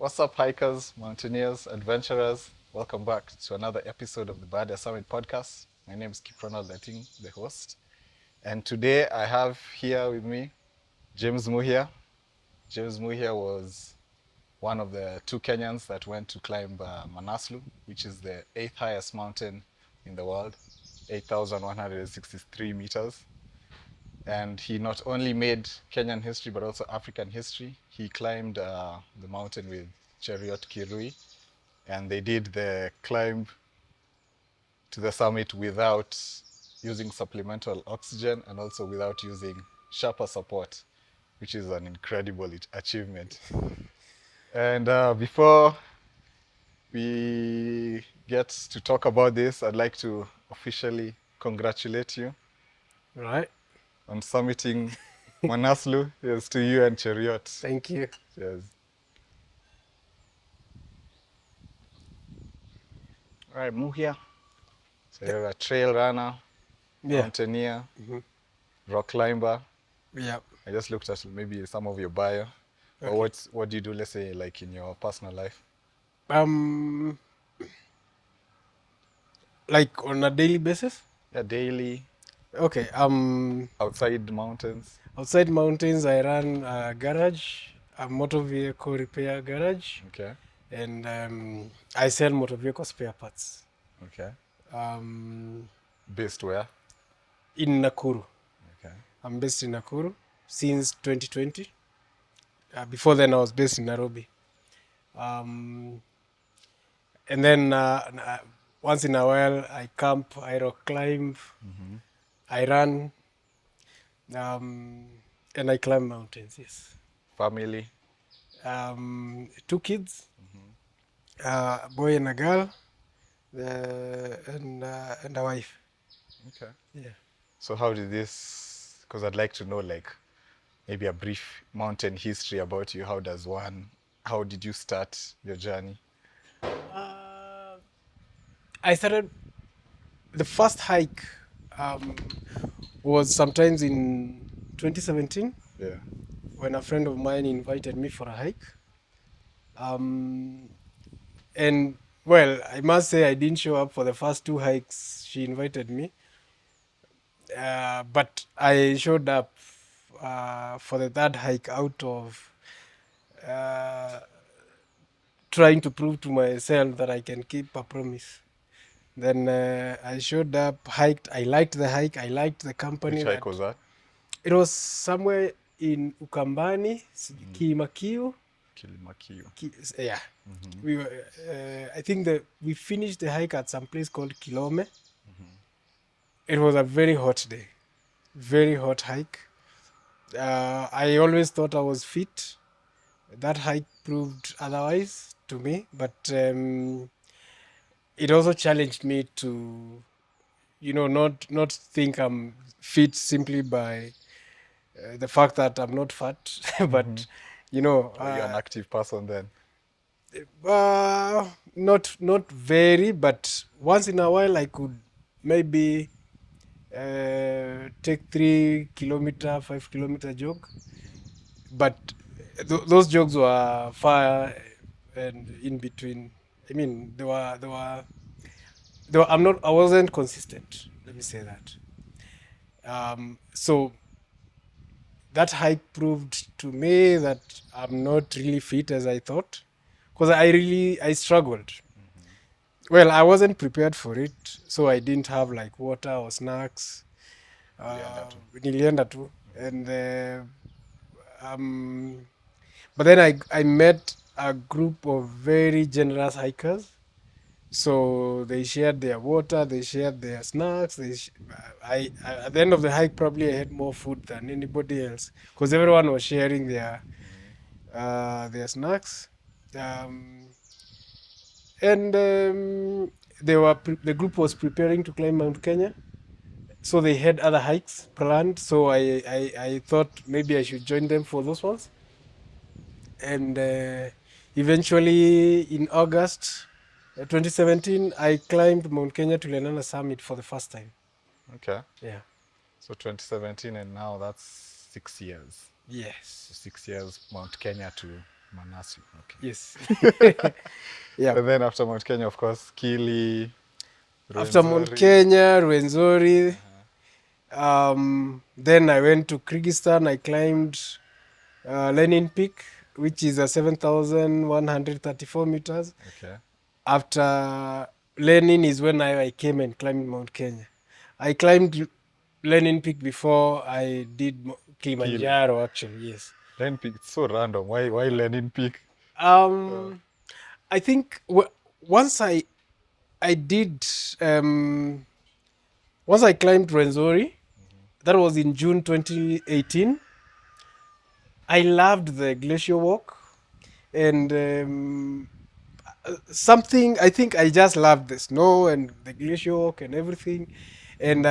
What's up, hikers, mountaineers, adventurers? Welcome back to another episode of the Baada Summit podcast. My name is Ronald Lating, the host. And today I have here with me James Muhia. James Muhia was one of the two Kenyans that went to climb Manaslu, which is the eighth highest mountain in the world, 8,163 meters. And he not only made Kenyan history, but also African history. He climbed the mountain with Cheruiyot Kirui, and they did the climb to the summit without using supplemental oxygen and also without using Sherpa support, which is an incredible achievement. And before we get to talk about this, I'd like to officially congratulate you Right. on summiting Manaslu. Here's to you and Cheruiyot. Thank you. Cheers. All right, Muhia. So you're a trail runner, Yeah. mountaineer, rock climber. Yeah. I just looked at maybe some of your bio. But Okay. what do you do, let's say, like in your personal life? Like on a daily basis? Yeah, daily, Okay. outside the mountains. Outside mountains, I run a garage, a motor vehicle repair garage, Okay, and I sell motor vehicle spare parts. okay. Um, Based where? in Nakuru. Okay. I'm based in Nakuru since 2020. Before then, I was based in Nairobi. And then once in a while, I camp, I rock climb, I run, and I climb mountains. Yes. Family. 2 kids, a boy and a girl, and a wife. Okay. Yeah. So how did this, because I'd like to know like maybe a brief mountain history about you. How did you start your journey? I started the first hike was sometimes in 2017 Yeah. when a friend of mine invited me for a hike. And well, I must say I didn't show up for the first 2 hikes she invited me. But I showed up for the third hike out of trying to prove to myself that I can keep a promise. Then I showed up, hiked. I liked the hike. I liked the company. Which hike was that? It was somewhere in Ukambani, Kimakiu. Kilimakio. Yeah. We were. I think that we finished the hike at some place called Kilome. It was a very hot day, very hot hike. I always thought I was fit. That hike proved otherwise to me, but it also challenged me to, not think I'm fit simply by the fact that I'm not fat, but You're an active person then. not very, but once in a while I could maybe take 3 kilometer, 5 kilometer jog, but those jogs were far and in between. I mean, I wasn't consistent. Let me say that. So that hike proved to me that I'm not really fit as I thought, because I struggled. Well, I wasn't prepared for it, so I didn't have like water or snacks. Nilienda tu. And but then I met a group of very generous hikers. So they shared their water, they shared their snacks. I at the end of the hike, probably I had more food than anybody else, because everyone was sharing their snacks. And the group was preparing to climb Mount Kenya, so they had other hikes planned. So I thought maybe I should join them for those ones. And eventually in August 2017, I climbed Mount Kenya to Lenana Summit for the first time. Okay. Yeah. So 2017 and now that's 6 years. Yes. So 6 years Mount Kenya to Manaslu. Okay. Yes. Yeah. And then after Mount Kenya, of course, Kili, After Mount Rwenzori. Kenya, Rwenzori, then I went to Kyrgyzstan. I climbed Lenin Peak, which is a 7,134 meters. Okay. After Lenin is when I came and climbed Mount Kenya. I climbed Lenin Peak before I did Kilimanjaro, actually, yes. Lenin Peak, it's so random. Why Lenin Peak? I think once I did, once I climbed Rwenzori, that was in June 2018. I loved the glacier walk, and something, I think I just loved the snow and the glacier walk and everything. And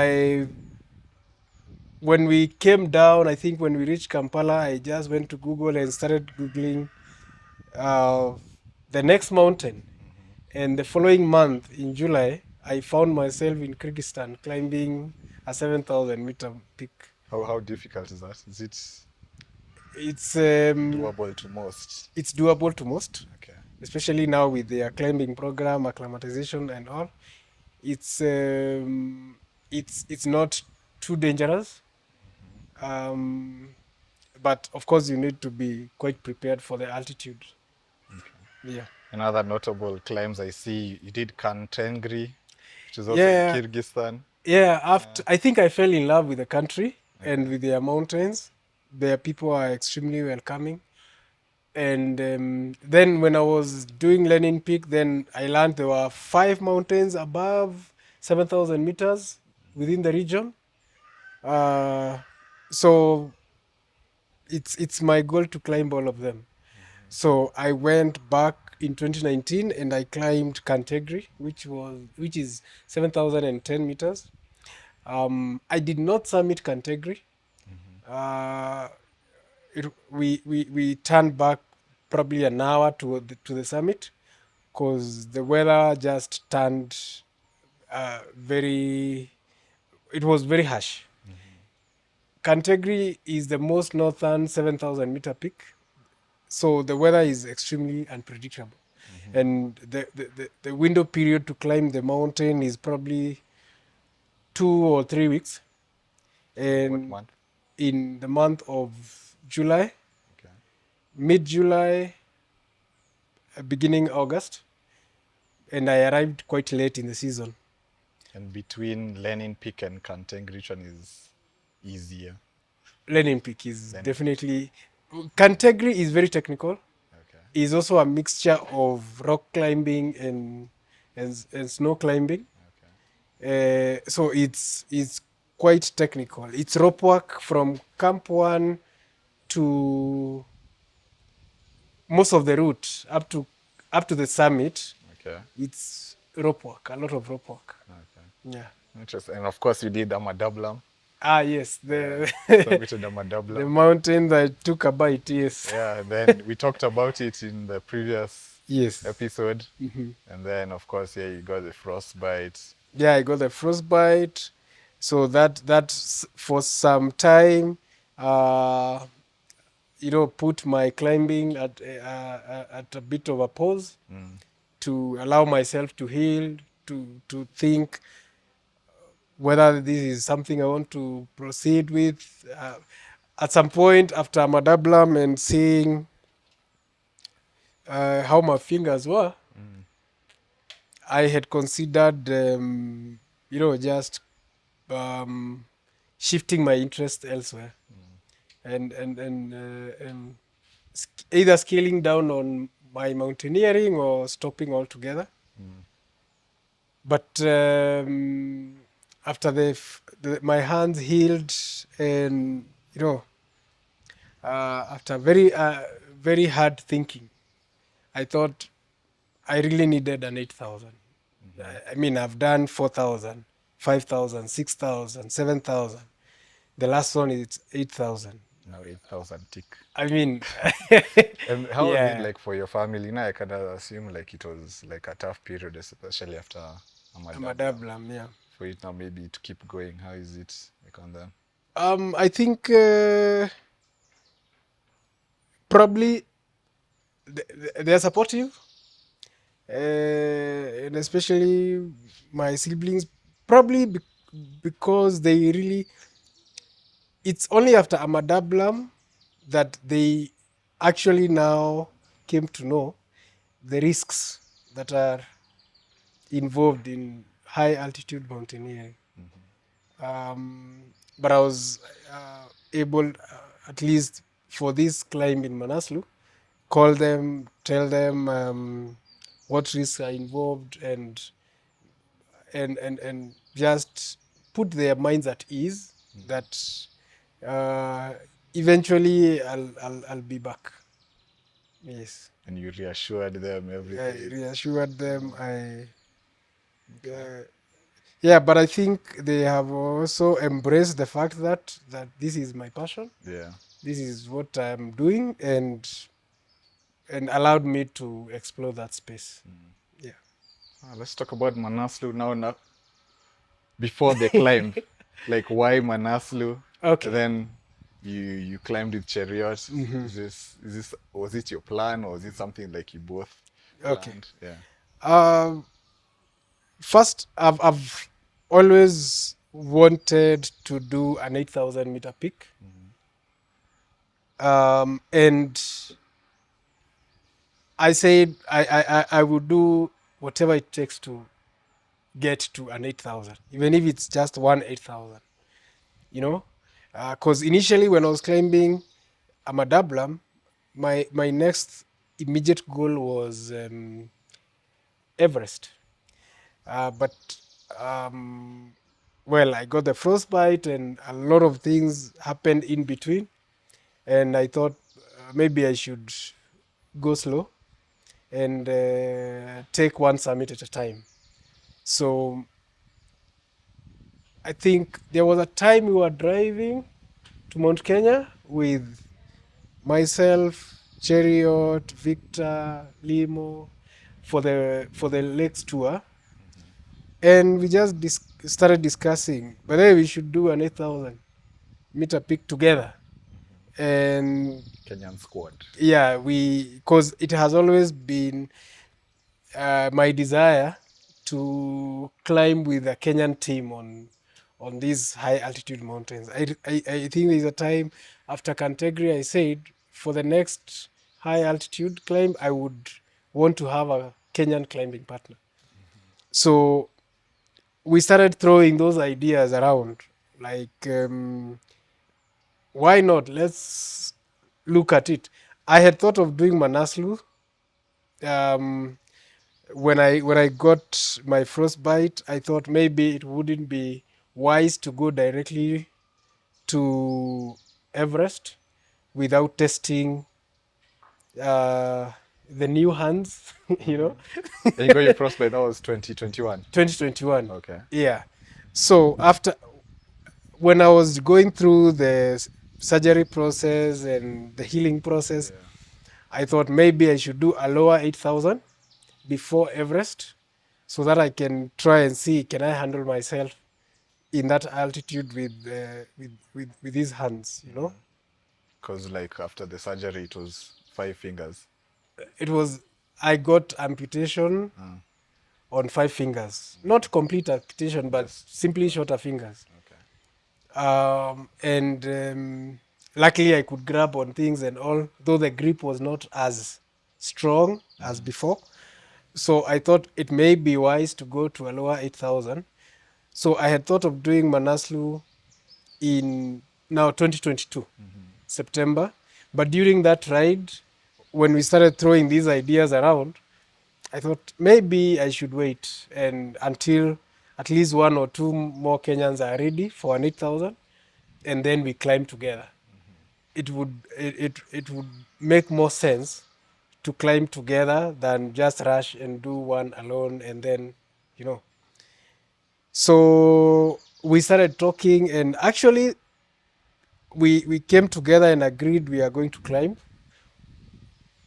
when we came down, I think when we reached Kampala, I just went to Google and started Googling uh, the next mountain. And the following month, in July, I found myself in Kyrgyzstan climbing a 7,000 meter peak. How difficult is that? Is it It's doable to most? it's doable to most, Okay. especially now with their climbing program, acclimatization, and all. It's not too dangerous, but of course you need to be quite prepared for the altitude. Okay. Yeah. Another notable climbs I see, you did Kantengri, which is also Yeah. in Kyrgyzstan. Yeah, after I think I fell in love with the country and with their mountains. Their people are extremely welcoming. And then when I was doing Lenin Peak, then I learned there were 5 mountains above 7,000 meters within the region. So it's my goal to climb all of them. So I went back in 2019 and I climbed Cantegri, which is 7,010 meters. I did not summit Cantegri. We turned back probably an hour to the summit because the weather just turned very. It was very harsh. Cantegri is the most northern 7,000 meter peak, so the weather is extremely unpredictable, and the window period to climb the mountain is probably 2 or 3 weeks. And What month? in the month of July, Okay. mid-July, beginning August, and I arrived quite late in the season. And between Lenin Peak and Kantengri, which one is easier? Lenin Peak is Lenin. definitely. Cantegri is very technical. Okay. Is also a mixture of rock climbing and snow climbing. So it's quite technical. It's rope work from Camp 1 to most of the route up to the summit. Okay. It's rope work, a lot of rope work. Okay. Yeah. Interesting. And of course, you did Amadablam. Ah, yes, the Submitted Amadablam. the mountain that took a bite. Yes. Yeah, and then we talked about it in the previous Yes. episode. And then, of course, yeah, you got the frostbite. Yeah, I got the frostbite. So that for some time, put my climbing at a bit of a pause to allow myself to heal, to think whether this is something I want to proceed with. At some point after Madablam and seeing how my fingers were, I had considered, just shifting my interest elsewhere, and either scaling down on my mountaineering or stopping altogether. But after my hands healed, and after very hard thinking, I thought I really needed an 8,000. I mean, I've done 4,000, 5,000, 6,000, 7,000. The last one is 8,000. Now 8,000 tick. I mean, And how was yeah. it like for your family? Now I can assume like it was like a tough period, especially after Amadablam. Amadablam, yeah. For it now maybe to keep going, how is it like on them? I think probably they're supportive, and especially my siblings, probably because they really. It's only after Amadablam that they actually now came to know the risks that are involved in high altitude mountaineering. But I was able, at least for this climb in Manaslu, call them, tell them what risks are involved, and just put their minds at ease that eventually I'll be back. Yes. And you reassured them I everything. reassured them. Yeah, but I think they have also embraced the fact that this is my passion. Yeah. This is what I'm doing, and allowed me to explore that space. Yeah. Let's talk about Manaslu now. Before the climb, like why Manaslu? Okay. Then you climbed with Cheruiyot. Was it your plan, or was it something like you both Okay. planned? Yeah. First, I've always wanted to do an 8,000 meter peak. And I said I would do whatever it takes to get to an 8,000, even if it's just one 8,000, you know? Because initially when I was climbing Amadablam, my next immediate goal was Everest. But well, I got the frostbite and a lot of things happened in between. And I thought maybe I should go slow and take one summit at a time. So I think there was a time we were driving to Mount Kenya with myself, Cheruiyot, Victor, Limo for the Lakes tour, and we just started discussing whether we should do an 8,000 meter peak together. And Kenyan squad. yeah, because it has always been my desire to climb with a Kenyan team on these high altitude mountains. I think there's a time after Cantegri I said for the next high altitude climb I would want to have a Kenyan climbing partner. So we started throwing those ideas around, like why not? Let's look at it. I had thought of doing Manaslu. When I got my frostbite, I thought maybe it wouldn't be wise to go directly to Everest without testing the new hands, you know. And you got your frostbite. That was 2021. 2021. Okay. Yeah. So when I was going through the surgery process and the healing process, I thought maybe I should do a lower 8,000 before Everest, so that I can try and see can I handle myself in that altitude with these hands, you know. Because like after the surgery, it was 5 fingers. It was, I got amputation on 5 fingers, not complete amputation, but simply shorter fingers. Okay. And luckily I could grab on things and all, though the grip was not as strong as before. So I thought it may be wise to go to a lower 8,000. So I had thought of doing Manaslu in now 2022, September. But during that ride, when we started throwing these ideas around, I thought maybe I should wait and until at least one or two more Kenyans are ready for an 8,000, and then we climb together. It would make more sense to climb together than just rush and do one alone and then, you know. So we started talking, and actually we came together and agreed we are going to climb.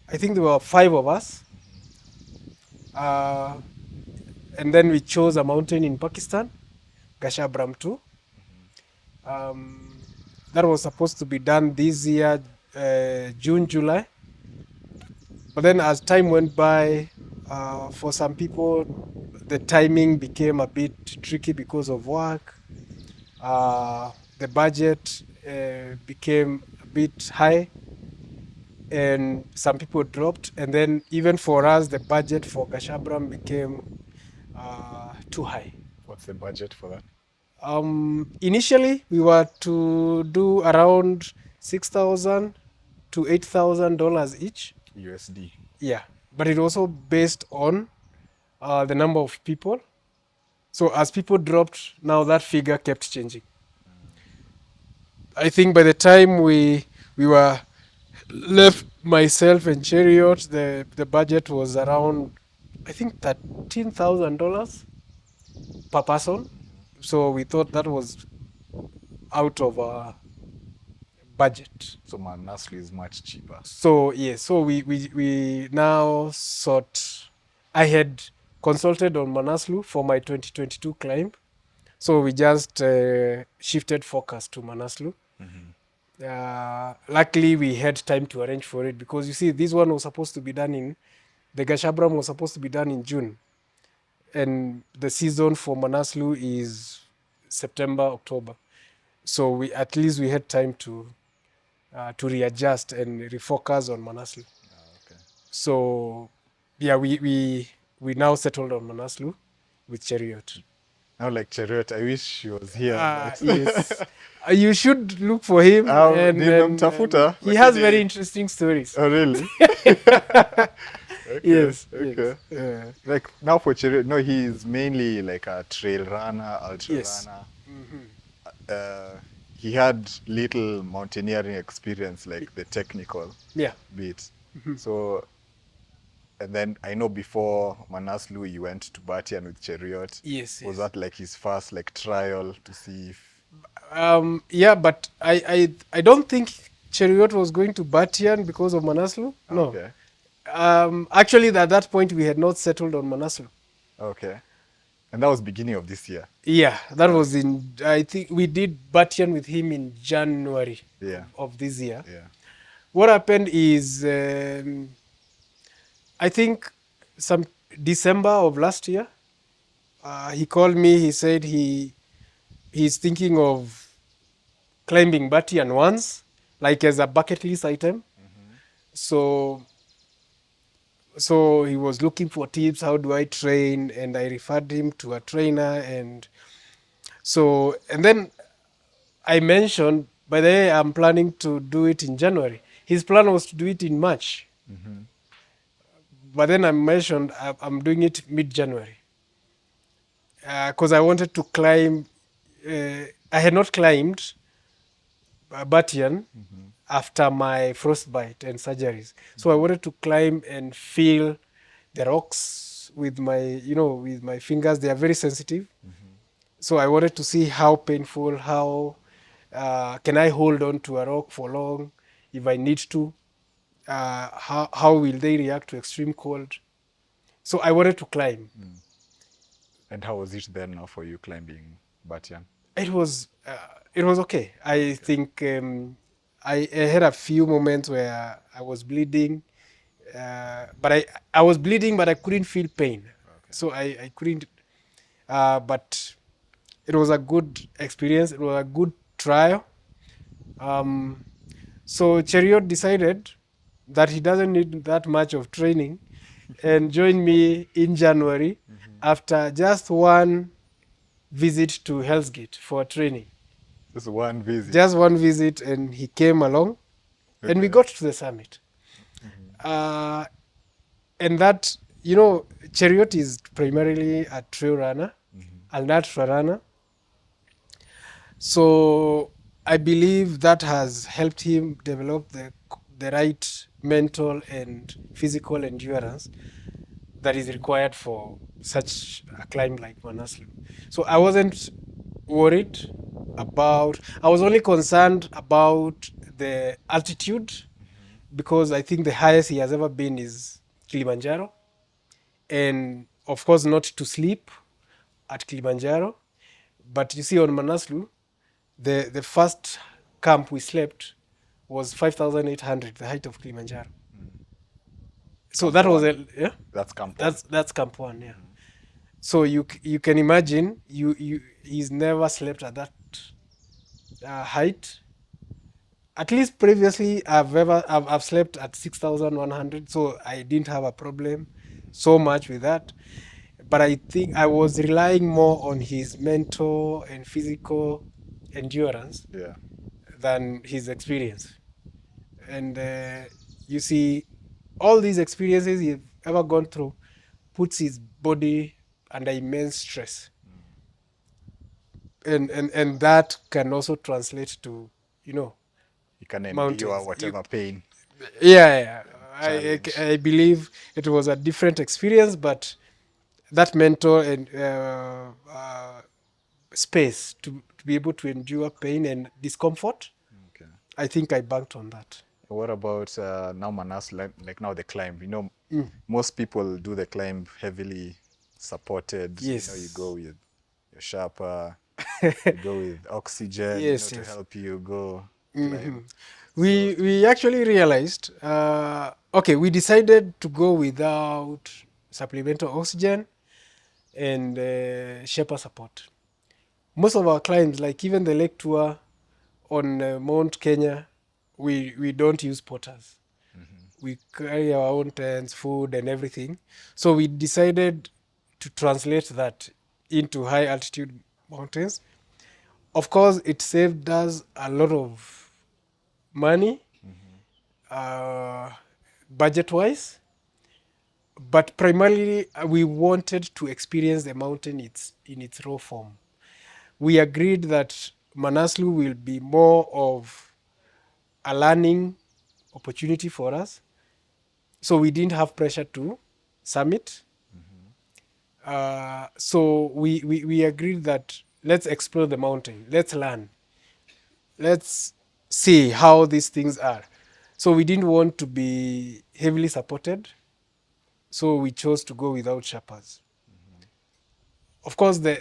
I think there were 5 of us. And then we chose a mountain in Pakistan, Gashabram 2. That was supposed to be done this year, June, July. But then as time went by, for some people, the timing became a bit tricky because of work. The budget became a bit high, and some people dropped. And then even for us, the budget for Gashabram became too high. What's the budget for that? Initially, we were to do around $6,000 to $8,000 each. USD. Yeah, but it also based on the number of people. So as people dropped, now that figure kept changing. I think by the time we were left, myself and Cheruiyot, the budget was around, I think, $13,000 per person. So we thought that was out of our budget. So Manaslu is much cheaper. So yeah, so we now sought. I had consulted on Manaslu for my 2022 climb, so we just shifted focus to Manaslu. Luckily, we had time to arrange for it because you see, this one was supposed to be done in the Gashabram was supposed to be done in June, and the season for Manaslu is September, October. So we at least we had time to readjust and refocus on Manaslu. Okay. So yeah, we now settled on Manaslu with Cheruiyot. Now, like Cheruiyot, I wish she was here. Yes. You should look for him. Tafuta. He has very interesting stories. Oh, really? Okay, Yes. Okay. Yes. Like now for Cheruiyot, no, he's mainly like a trail runner, ultra Yes. runner. He had little mountaineering experience, like the technical Yeah. bit. So, and then I know before Manaslu, he went to Batian with Cheruiyot. Yes. Was that like his first like trial to see if? Yeah, but I don't think Cheruiyot was going to Batian because of Manaslu. No. Okay. Actually, at that point, we had not settled on Manaslu. Okay. And that was beginning of this year. Yeah, that was in, I think we did Batian with him in January of this year. Yeah. What happened is, I think some December of last year, he called me, he said he's thinking of climbing Batian once, like as a bucket list item. So he was looking for tips, how do I train? And I referred him to a trainer. And then I mentioned, by the way, I'm planning to do it in January. His plan was to do it in March. But then I mentioned I'm doing it mid-January. Because I wanted to climb, I had not climbed Batian after my frostbite and surgeries. So I wanted to climb and feel the rocks with my fingers. They are very sensitive. So I wanted to see how painful, how can I hold on to a rock for long if I need to. How will they react to extreme cold? So I wanted to climb. And how was it then now for you climbing Batian? It was okay. I think I had a few moments where I was bleeding, but I was bleeding, but I couldn't feel pain. Okay. So I couldn't. But it was a good experience. It was a good trial. So Cheruiyot decided that he doesn't need that much of training and joined me in January after just one visit to Hell's Gate for training. Just one visit? Just one visit, and he came along, and we got to the summit. And that, Cheruiyot is primarily a trail runner, an ultra runner. So I believe that has helped him develop the right mental and physical endurance that is required for such a climb like Manaslu. So I wasn't worried I was only concerned about the altitude, because I think the highest he has ever been is Kilimanjaro. And of course, not to sleep at Kilimanjaro. But you see, on Manaslu, the first camp we slept was 5,800, the height of Kilimanjaro. So Camp that was One. yeah. That's Camp One. That's Camp One, yeah. So you can imagine he's never slept at that height. At least previously, I've slept at 6,100, so I didn't have a problem so much with that. But I think I was relying more on his mental and physical endurance Yeah. than his experience. And you see, all these experiences he's ever gone through puts his body under immense stress. And that can also translate to, you know, You can endure mountains. whatever pain, Yeah. challenge. I believe it was a different experience, but that mental and space to be able to endure pain and discomfort, Okay. I think I banked on that. What about now Manaslu, like now the climb? Mm. Most people do the climb heavily supported. You go Yes. with your Sherpa, you go with oxygen, Yes, to yes. help you go Hmm. climb. So, We actually realized, okay, we decided to go without supplemental oxygen and Sherpa support. Most of our climbs, like even the lake tour on Mount Kenya, we don't use porters. We carry our own tents, food, and everything. So we decided to translate that into high altitude mountains. Of course, it saved us a lot of money, uh, budget wise, but primarily we wanted to experience the mountain in its raw form. We agreed that Manaslu will be more of a learning opportunity for us. So we didn't have pressure to summit. So we agreed that let's explore the mountain, let's learn, let's see how these things are. So we didn't want to be heavily supported. So we chose to go without Sherpas. Of course, the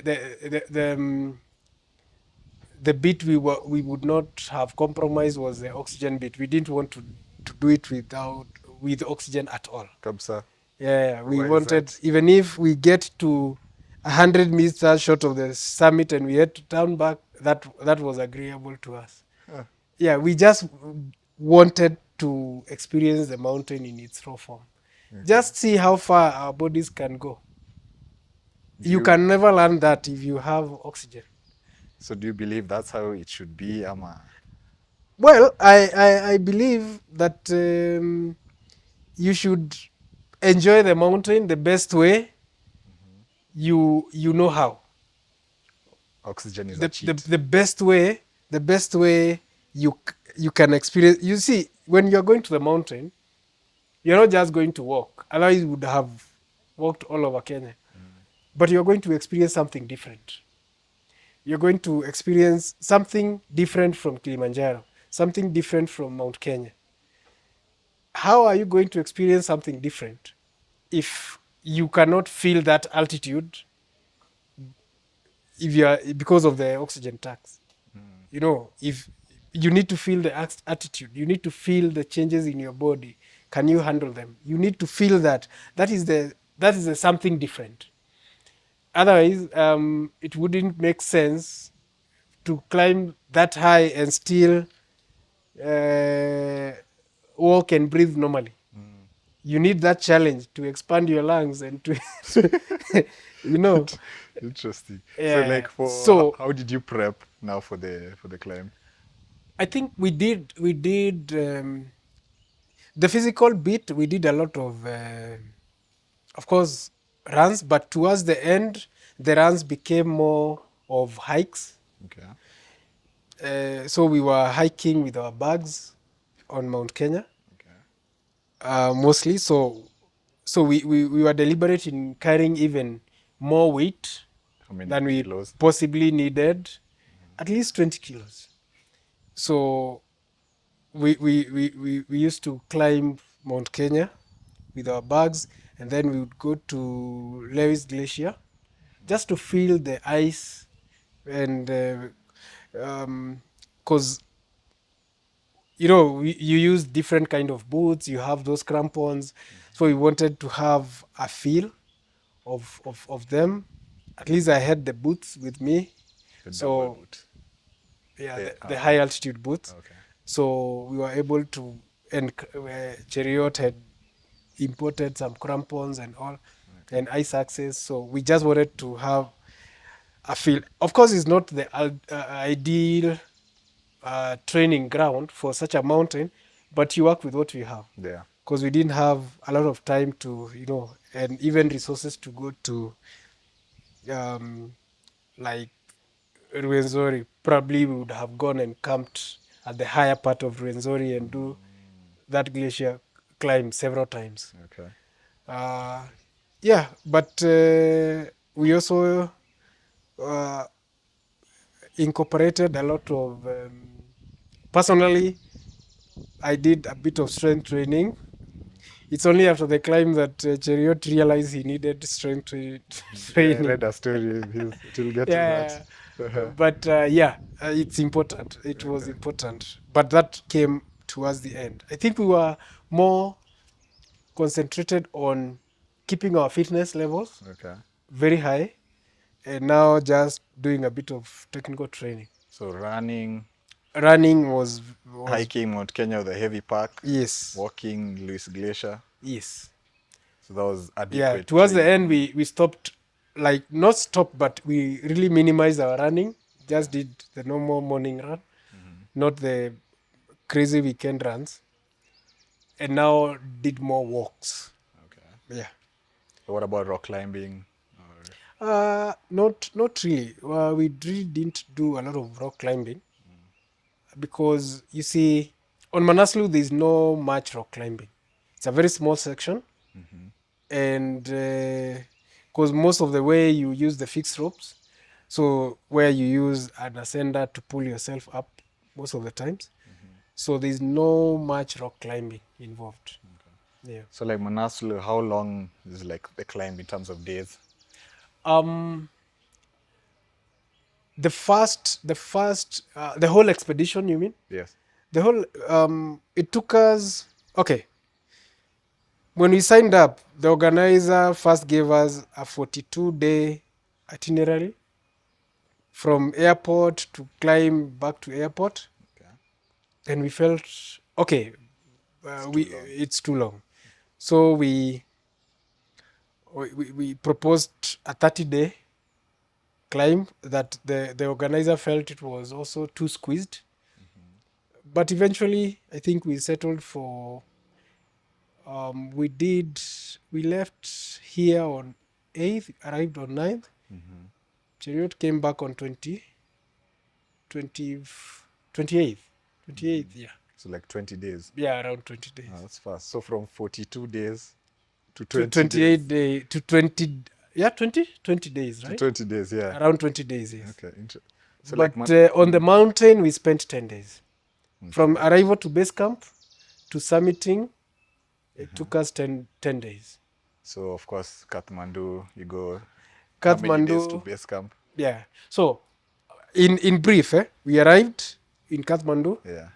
bit we would not have compromised was the oxygen bit. We didn't want to do it with oxygen at all. Kabsa, Yeah, we why is wanted, that? even if we get to 100 meters short of the summit and we had to turn back, that was agreeable to us. Huh. Yeah, we just wanted to experience the mountain in its raw form. Okay. Just see how far our bodies can go. Do You you, can never learn that if you have oxygen. so do you believe that's how it should be, Ama? Well, I believe that you should enjoy the mountain the best way you know how. Oxygen is a The cheat. the best way you can experience. You see, when you're going to the mountain, you're not just going to walk. Otherwise, you would have walked all over Kenya. But you're going to experience something different. You're going to experience something different from Kilimanjaro, something different from Mount Kenya. How are you going to experience something different if you cannot feel that altitude if you are because of the oxygen tax? If you need to feel the attitude, you need to feel the changes in your body. Can you handle them? You need to feel that. That is the something different. Otherwise, it wouldn't make sense to climb that high and still uh, walk and breathe normally. You need that challenge to expand your lungs and to, you know. Interesting. So Yeah. like So how did you prep now for the climb? I think we did the physical bit. We did a lot of course, runs, but towards the end, the runs became more of hikes. Okay. So we were hiking with our bags on Mount Kenya, Okay. mostly. So we were deliberate in carrying even more weight How many than we kilos? possibly needed, at least 20 kilos. So we used to climb Mount Kenya with our bags, and then we would go to Lewis Glacier just to feel the ice, and because you use different kind of boots, you have those crampons, So we wanted to have a feel of them. At least I had the boots with me. The So double boot. yeah, Yeah, the high altitude boots. Okay. So we were able to, and Cheruiyot had imported some crampons and all, and ice axes. So we just wanted to have a feel. Of course, it's not the ideal training ground for such a mountain, but you work with what you have. Yeah. Because we didn't have a lot of time to, and even resources to go to, like Rwenzori. Probably we would have gone and camped at the higher part of Rwenzori and do that glacier climb several times. Okay. Yeah, but we also uh, incorporated a lot of. Personally, I did a bit of strength training. It's only after the climb that Cheruiyot realized he needed strength training. I read a story. It will get Yeah, to that. but it's important. It was important, but that came towards the end. I think we were more concentrated on keeping our fitness levels Okay. very high, and now just doing a bit of technical training. So running, Running was hiking Mount Kenya with a heavy pack, yes, walking Lewis Glacier. yes. So that was adequate. Yeah, towards the training. end we stopped, like not stopped, but we really minimized our running. Just did the normal morning run, not the crazy weekend runs, and now did more walks. Okay. Yeah. So what about rock climbing? Not really. We really didn't do a lot of rock climbing because you see, on Manaslu there's no much rock climbing. It's a very small section, and because most of the way you use the fixed ropes, so where you use an ascender to pull yourself up most of the times. So there's no much rock climbing involved. Yeah. So like Manaslu, how long is like the climb in terms of days? The whole expedition, you mean? Yes. The whole it took us, okay. When we signed up, the organizer first gave us a 42-day itinerary from airport to climb back to airport. Okay. And we felt, okay, it's too long. So we proposed a 30-day climb that the organizer felt it was also too squeezed. But eventually, I think we settled for, we left here on 8th, arrived on 9th. Cheruiyot came back on 28th. 28th, yeah. So like 20 days. Yeah, around 20 days. Oh, that's fast. So from 42 days to To 20 28 days. day to 20, yeah, 20 days, To right? 20 days, yeah. Around 20 days, yes. Okay. So But like on the mountain, we spent 10 days. From arrival to base camp to summiting, it took us 10 days. So of course, Kathmandu, you go how many days to Kathmandu, base camp? yeah. So, in brief, we arrived in Kathmandu Yeah.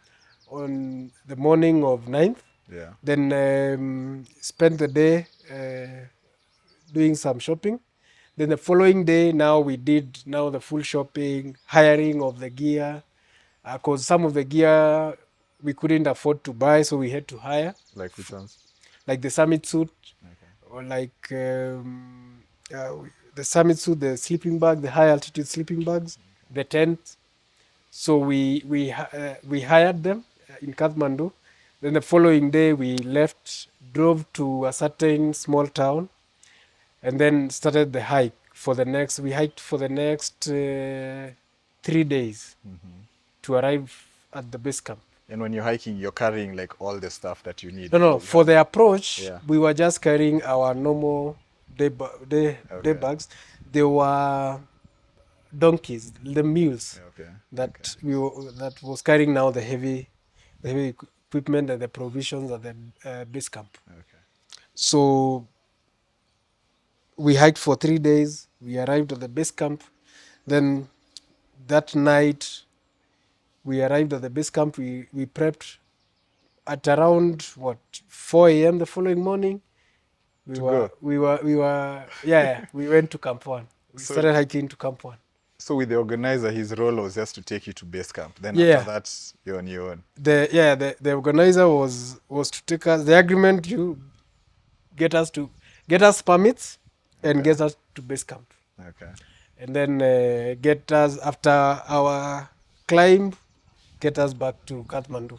on the morning of 9th. Yeah. Then spent the day doing some shopping. Then the following day, now we did the full shopping, hiring of the gear, because some of the gear we couldn't afford to buy, so we had to hire, Like which ones? like the summit suit, or like the summit suit, the sleeping bag, the high altitude sleeping bags, the tent. So we hired them in Kathmandu. Then the following day we left, drove to a certain small town, and then started the hike for the next. We hiked for the next 3 days to arrive at the base camp. And when you're hiking, you're carrying like all the stuff that you need. No. For the approach, Yeah. we were just carrying our normal day bags. They were donkeys, the mules Okay. that that was carrying now the heavy equipment and the provisions at the base camp. Okay. So we hiked for 3 days. We arrived at the base camp. Then that night, we arrived at the base camp. We prepped at around 4 a.m. the following morning. We To were, go. yeah, we went to Camp 1. We So, started hiking to Camp 1. so with the organizer, his role was just to take you to base camp. Then after Yeah. that, you're on your own. The organizer was to take us, the agreement to get us permits and Okay. get us to base camp. Okay. And then get us, after our climb, get us back to Kathmandu.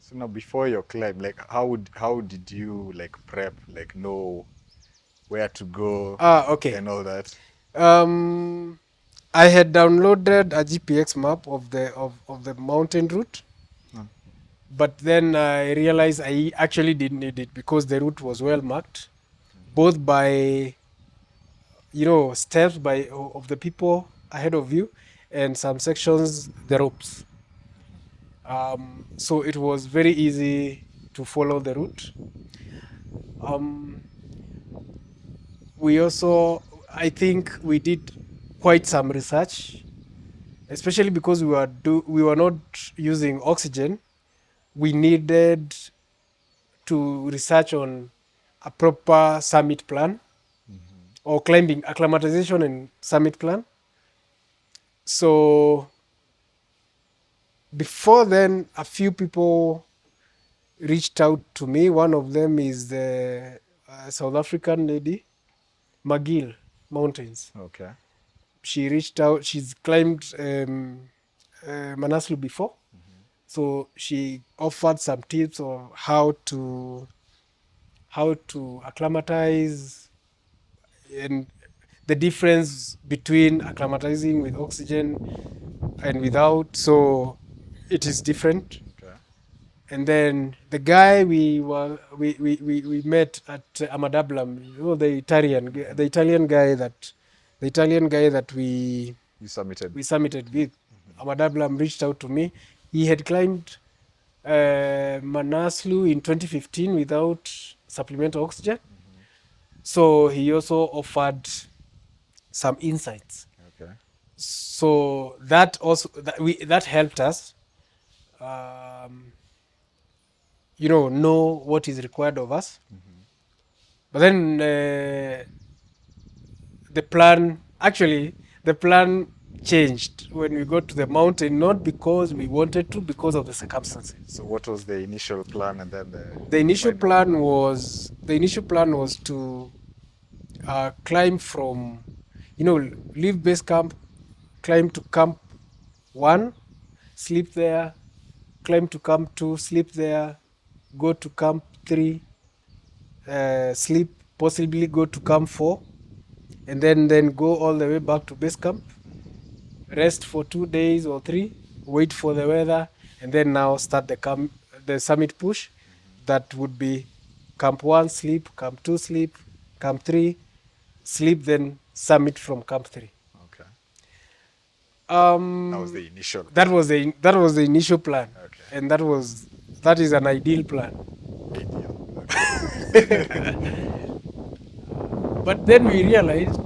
So now before your climb, like how did you like prep, like know where to go Okay. and all that? Um, I had downloaded a GPX map of the mountain route, Hmm. but then I realized I actually didn't need it because the route was well marked, both by steps of the people ahead of you, and some sections the ropes. So it was very easy to follow the route. Um, we also, I think, we did quite some research, especially because we were not using oxygen. We needed to research on a proper summit plan or climbing acclimatization and summit plan. So before then, a few people reached out to me. One of them is the South African lady, McGill Mountains. Okay. She reached out. She's climbed Manaslu before, so she offered some tips on how to acclimatize and the difference between acclimatizing with oxygen and without. So it is different. Okay. And then the guy we met at Amadablam, the Italian guy that we You submitted. summited with. Amadablam reached out to me. He had climbed Manaslu in 2015 without supplemental oxygen. So he also offered some insights. Okay. So that helped us, know what is required of us. But then the plan changed when we got to the mountain, not because we wanted to, because of the circumstances. So what was the initial plan and then The initial final plan was to climb from, leave base camp, climb to camp 1, sleep there, climb to camp 2, sleep there, go to camp 3, sleep, possibly go to camp 4, and then go all the way back to base camp, rest for 2 days or 3, wait for the weather, and then now start the summit push. That would be camp 1 sleep, camp 2 sleep, camp 3 sleep, then summit from camp 3. Okay. That That was the initial. That was the initial plan. Okay. And that is an ideal plan. Ideal. Okay. But then we realized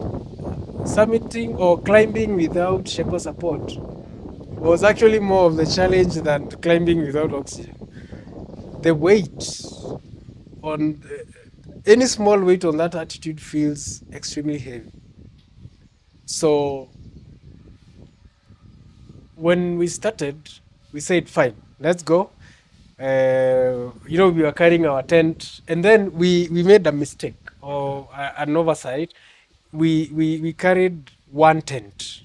summiting or climbing without Sherpa support was actually more of the challenge than climbing without oxygen. The weight on any small weight on that altitude feels extremely heavy. So when we started, we said, fine, let's go. We were carrying our tent, and then we made a mistake or an oversight. We carried one tent.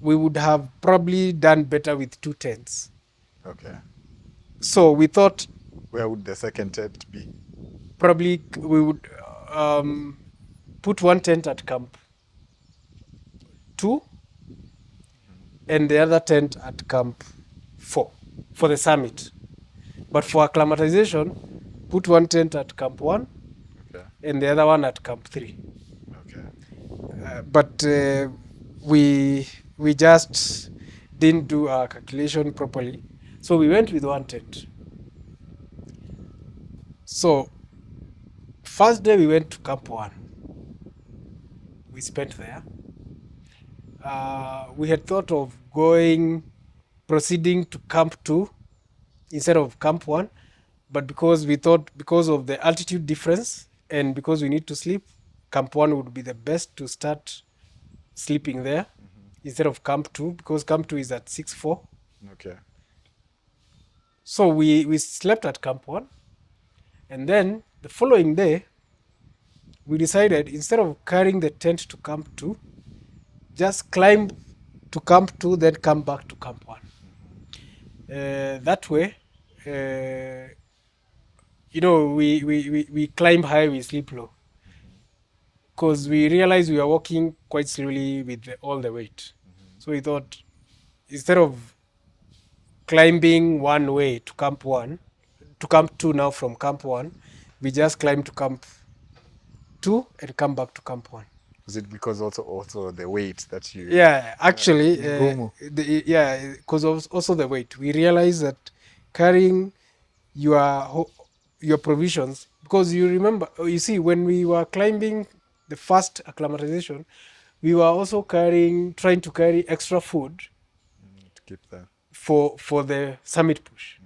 We would have probably done better with 2 tents. Okay. So we thought Where would the second tent be? probably we would put one tent at camp 2 and the other tent at camp 4 for the summit. But for acclimatization, put one tent at camp 1 Okay. and the other one at camp 3. Okay. But we just didn't do our calculation properly. So we went with one tent. So first day we went to camp 1. We spent there. We had thought of proceeding to camp 2 instead of camp 1, but because we thought because of the altitude difference and because we need to sleep, Camp 1 would be the best to start sleeping there instead of Camp 2, because Camp 2 is at 6-4. Okay. So we slept at Camp 1, and then the following day, we decided instead of carrying the tent to Camp 2, just climb to Camp 2, then come back to Camp 1. That way, we climb high, we sleep low. Because we realized we were walking quite slowly with all the weight. So we thought, instead of climbing one way to Camp 1, to Camp 2 now from Camp 1, we just climb to Camp 2 and come back to Camp 1. Is it because also the weight that you... Yeah, actually, Ngumu. because also the weight. We realized that carrying your provisions, because you see, when we were climbing the first acclimatization, we were also trying to carry extra food to keep that for the summit push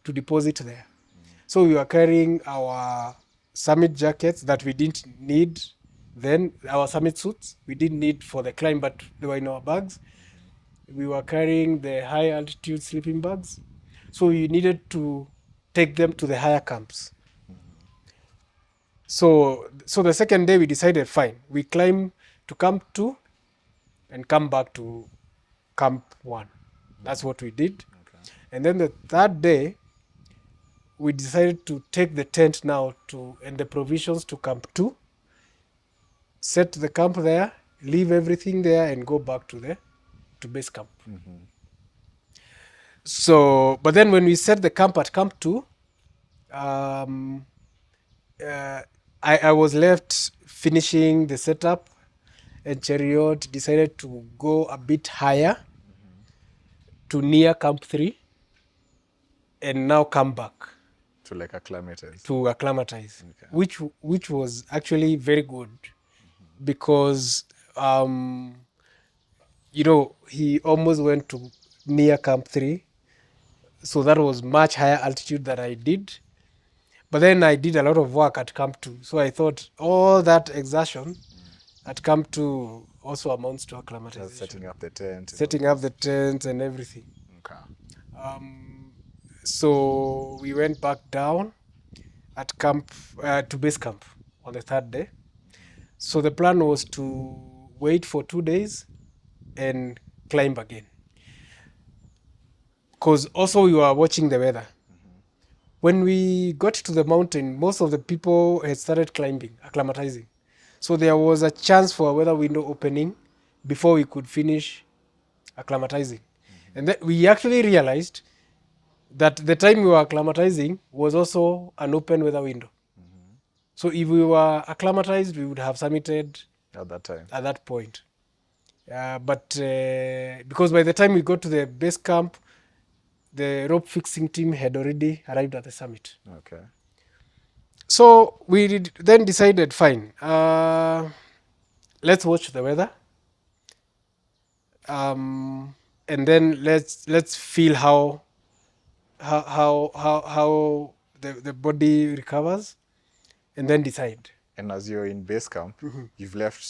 to deposit there. So we were carrying our summit jackets that we didn't need then, our summit suits we didn't need for the climb, but they were in our bags. We were carrying the high altitude sleeping bags, so we needed to take them to the higher camps. So the second day we decided, fine, we climb to Camp 2 and come back to Camp 1. That's what we did. Okay. And then the third day, we decided to take the tent now and the provisions to Camp 2, set the camp there, leave everything there, and go back to base camp. So, but then when we set the camp at Camp 2, I was left finishing the setup, and Cheruiyot decided to go a bit higher to near Camp 3 and now come back. To acclimatize. To acclimatize, Okay. which was actually very good because, he almost went to near Camp 3. So that was much higher altitude than I did. But then I did a lot of work at Camp 2. So I thought all that exertion at Camp 2 also amounts to acclimatization. Just setting up the tent. Setting up the tent and everything. Okay. So we went back down at camp to base camp on the third day. So the plan was to wait for 2 days and climb again. Because also we were watching the weather. When we got to the mountain, most of the people had started climbing, acclimatizing. So there was a chance for a weather window opening before we could finish acclimatizing. And then we actually realized that the time we were acclimatizing was also an open weather window. So if we were acclimatized, we would have summited At that time. at that point. But because by the time we got to the base camp, the rope fixing team had already arrived at the summit. Okay. So we then decided, fine, let's watch the weather, and then let's feel how the body recovers, and then decide. And as you're in base camp, you've left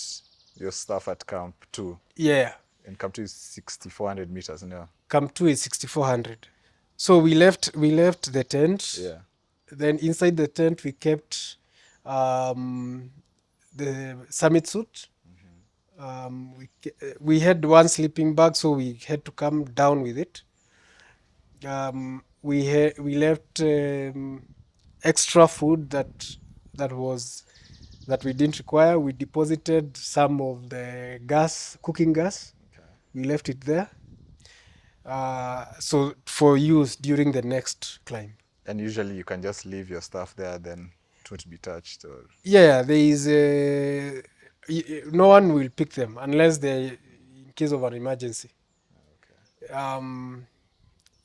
your stuff at Camp 2. Yeah. And Camp 2 is 6,400 meters now. Camp 2 is 6,400. So we left the tent. Yeah. Then inside the tent we kept the summit suit. We had one sleeping bag, so we had to come down with it. We left extra food that we didn't require. We deposited some of the cooking gas. Okay. We left it there. So for use during the next climb. And usually you can just leave your stuff there, then it won't be touched. Or... Yeah, there is no one will pick them unless in case of an emergency. Okay.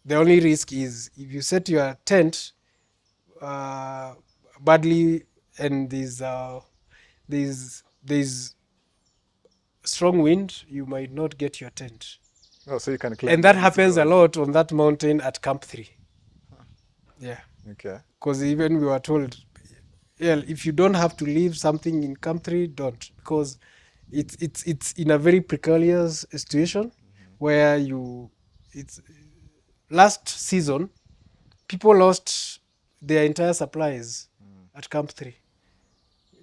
The only risk is if you set your tent badly and there's strong wind, you might not get your tent. Oh, so you can climb. And that happens a lot on that mountain at Camp 3. Yeah. Okay. Because even we were told yeah, if you don't have to leave something in Camp 3, don't, because it's in a very precarious situation where it's last season people lost their entire supplies at Camp 3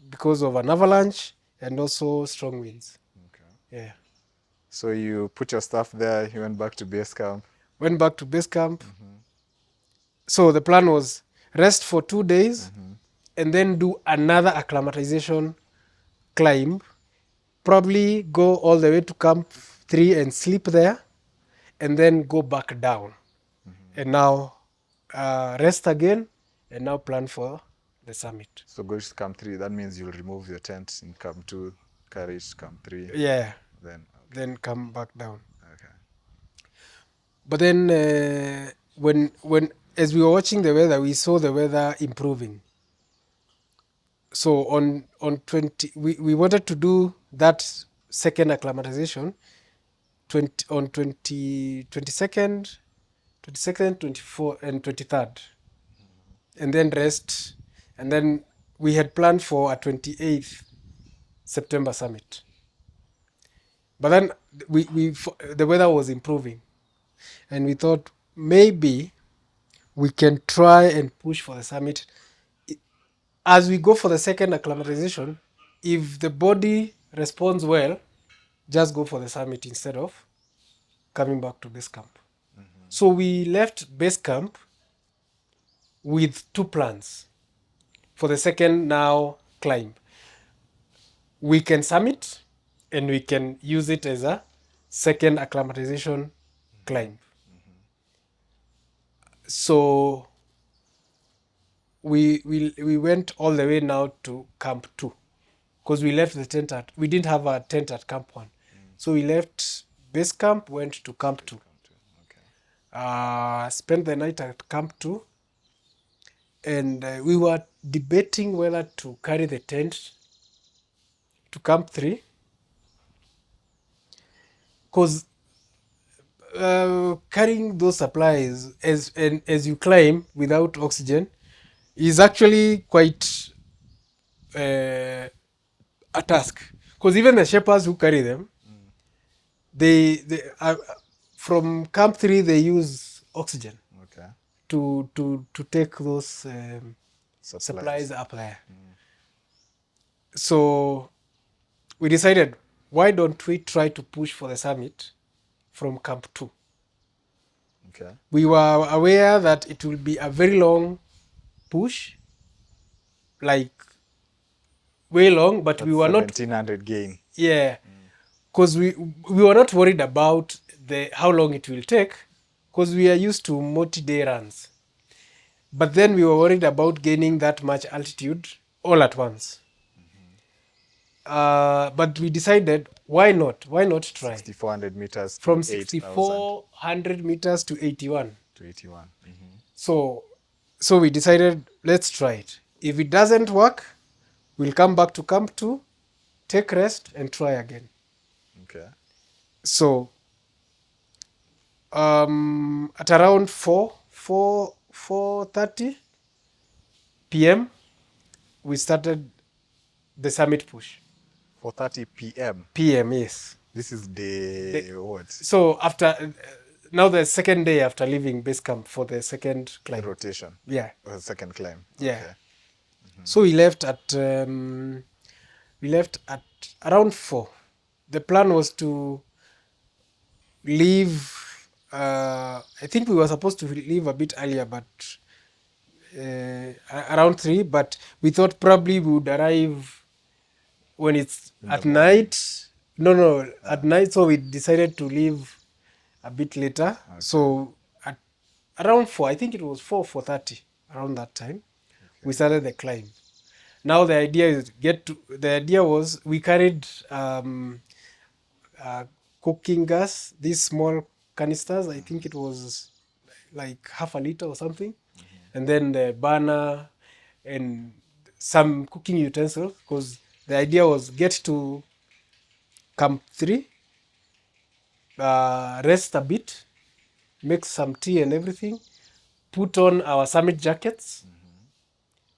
because of an avalanche and also strong winds. Okay. Yeah. So you put your stuff there, you went back to base camp. Went back to base camp. So the plan was rest for 2 days and then do another acclimatization climb. Probably go all the way to Camp 3 and sleep there and then go back down. And now rest again and now plan for the summit. So go to camp 3, that means you'll remove your tent in camp 2, carry it to camp 3. Yeah. Then, Then come back down. okay. But then when as we were watching the weather, we saw the weather improving. So on 20, we wanted to do that second acclimatization 22nd, 24th, and 23rd, and then rest. And then we had planned for a 28th September summit. But then the weather was improving, and we thought maybe we can try and push for the summit. As we go for the second acclimatization, if the body responds well, just go for the summit instead of coming back to base camp. So we left base camp with 2 plans for the second now climb. We can summit and we can use it as a second acclimatization climb. So we went all the way now to camp 2 because we left the tent we didn't have a tent at camp 1. So we left base camp, went to camp 2. Okay. Spent the night at camp 2, and we were debating whether to carry the tent to camp 3 because carrying those supplies as you climb without oxygen is actually quite a task, because even the Sherpas who carry them, they from camp 3 they use oxygen Okay. to take those supplies up there. So we decided, why don't we try to push for the summit from camp 2? Okay. We were aware that it will be a very long push, like way long, but That's we were not 1700 gain. because we were not worried about how long it will take, because we are used to multi-day runs. But then we were worried about gaining that much altitude all at once. But we decided, why not try 6400 meters from to 8,000 6400 meters to 81. to 81. So we decided, let's try it. If it doesn't work, we'll come back to camp 2, take rest, and try again. Okay. So at around 4:30 p.m. we started the summit push. 4:30 p.m. p.m. Yes. This is day what? So after now the second day after leaving base camp for the second climb. Rotation. Yeah. Or the second climb. Yeah. Okay. So we left at around 4. The plan was to leave. I think we were supposed to leave a bit earlier, but around 3. But we thought probably we would arrive when it's at night. No, at night. So we decided to leave a bit later. Okay. So at around 4, I think it was 4:30, around that time, we started the climb. Now the idea was we carried cooking gas, these small canisters. I think it was like half a liter or something, and then the burner and some cooking utensils, because the idea was get to camp 3, rest a bit, make some tea and everything, put on our summit jackets,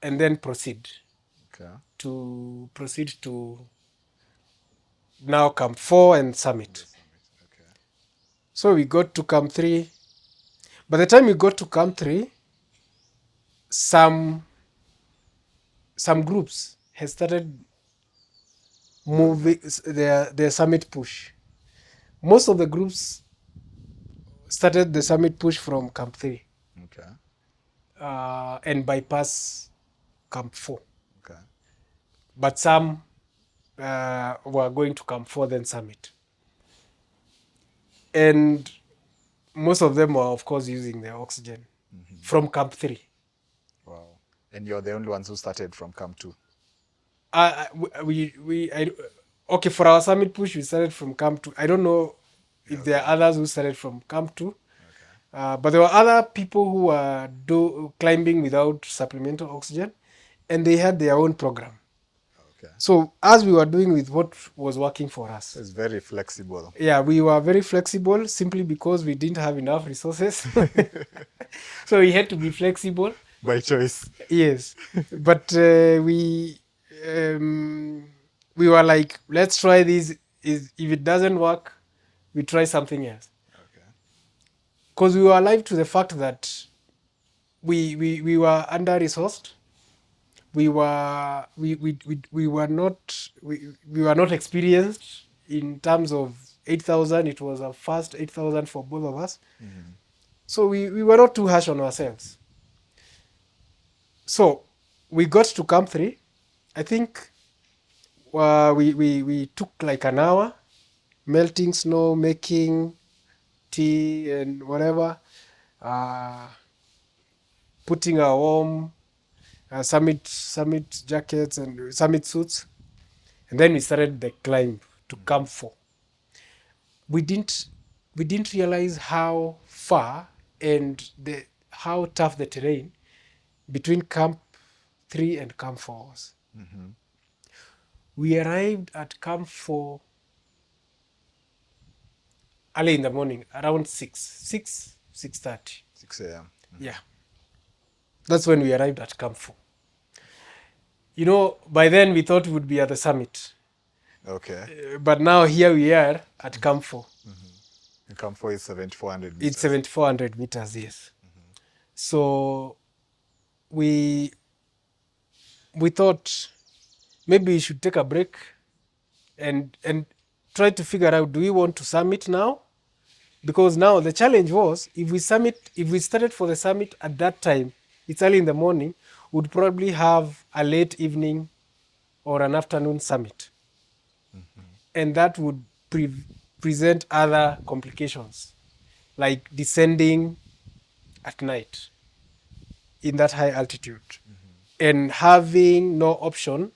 and then proceed. Okay. to proceed to now Camp 4 and Summit. Okay. So we got to Camp 3. By the time we got to Camp 3, some groups had started moving their summit push. Most of the groups started the summit push from Camp 3 Okay. and bypass Camp 4. Okay. But some were going to Camp 4 then Summit. And most of them were, of course, using their oxygen from Camp 3. Wow. And you're the only ones who started from Camp 2. Okay, for our summit push, we started from Camp 2. I don't know if there are others who started from Camp 2. But there were other people who were climbing without supplemental oxygen, and they had their own program. Okay. So as we were doing with what was working for us. It's very flexible. Yeah, we were very flexible simply because we didn't have enough resources. So we had to be flexible. By choice. Yes. But we were like, let's try this. If it doesn't work, we try something else. Okay. Because we were alive to the fact that we were under resourced. We were not experienced in terms of 8,000. It was our first 8,000 for both of us. Mm-hmm. So we were not too harsh on ourselves. So we got to Camp 3. I think we took like an hour melting snow, making tea and whatever, putting our warm summit jackets and summit suits, and then we started the climb to Camp 4. We didn't realize how far and how tough the terrain between Camp 3 and Camp 4 was. Mm-hmm. We arrived at Camp 4 early in the morning, around 6:30. 6 a.m. Mm-hmm. Yeah. That's when we arrived at Camp 4. You know, by then we thought we would be at the summit. Okay. But now here we are at Camp 4. Mm-hmm. Camp 4 is 7,400 meters. It's 7,400 meters, yes. Mm-hmm. So we thought maybe we should take a break and try to figure out, do we want to summit now? Because now the challenge was, if we started for the summit at that time, it's early in the morning, we'd probably have a late evening or an afternoon summit. Mm-hmm. And that would present other complications, like descending at night in that high altitude, and having no option.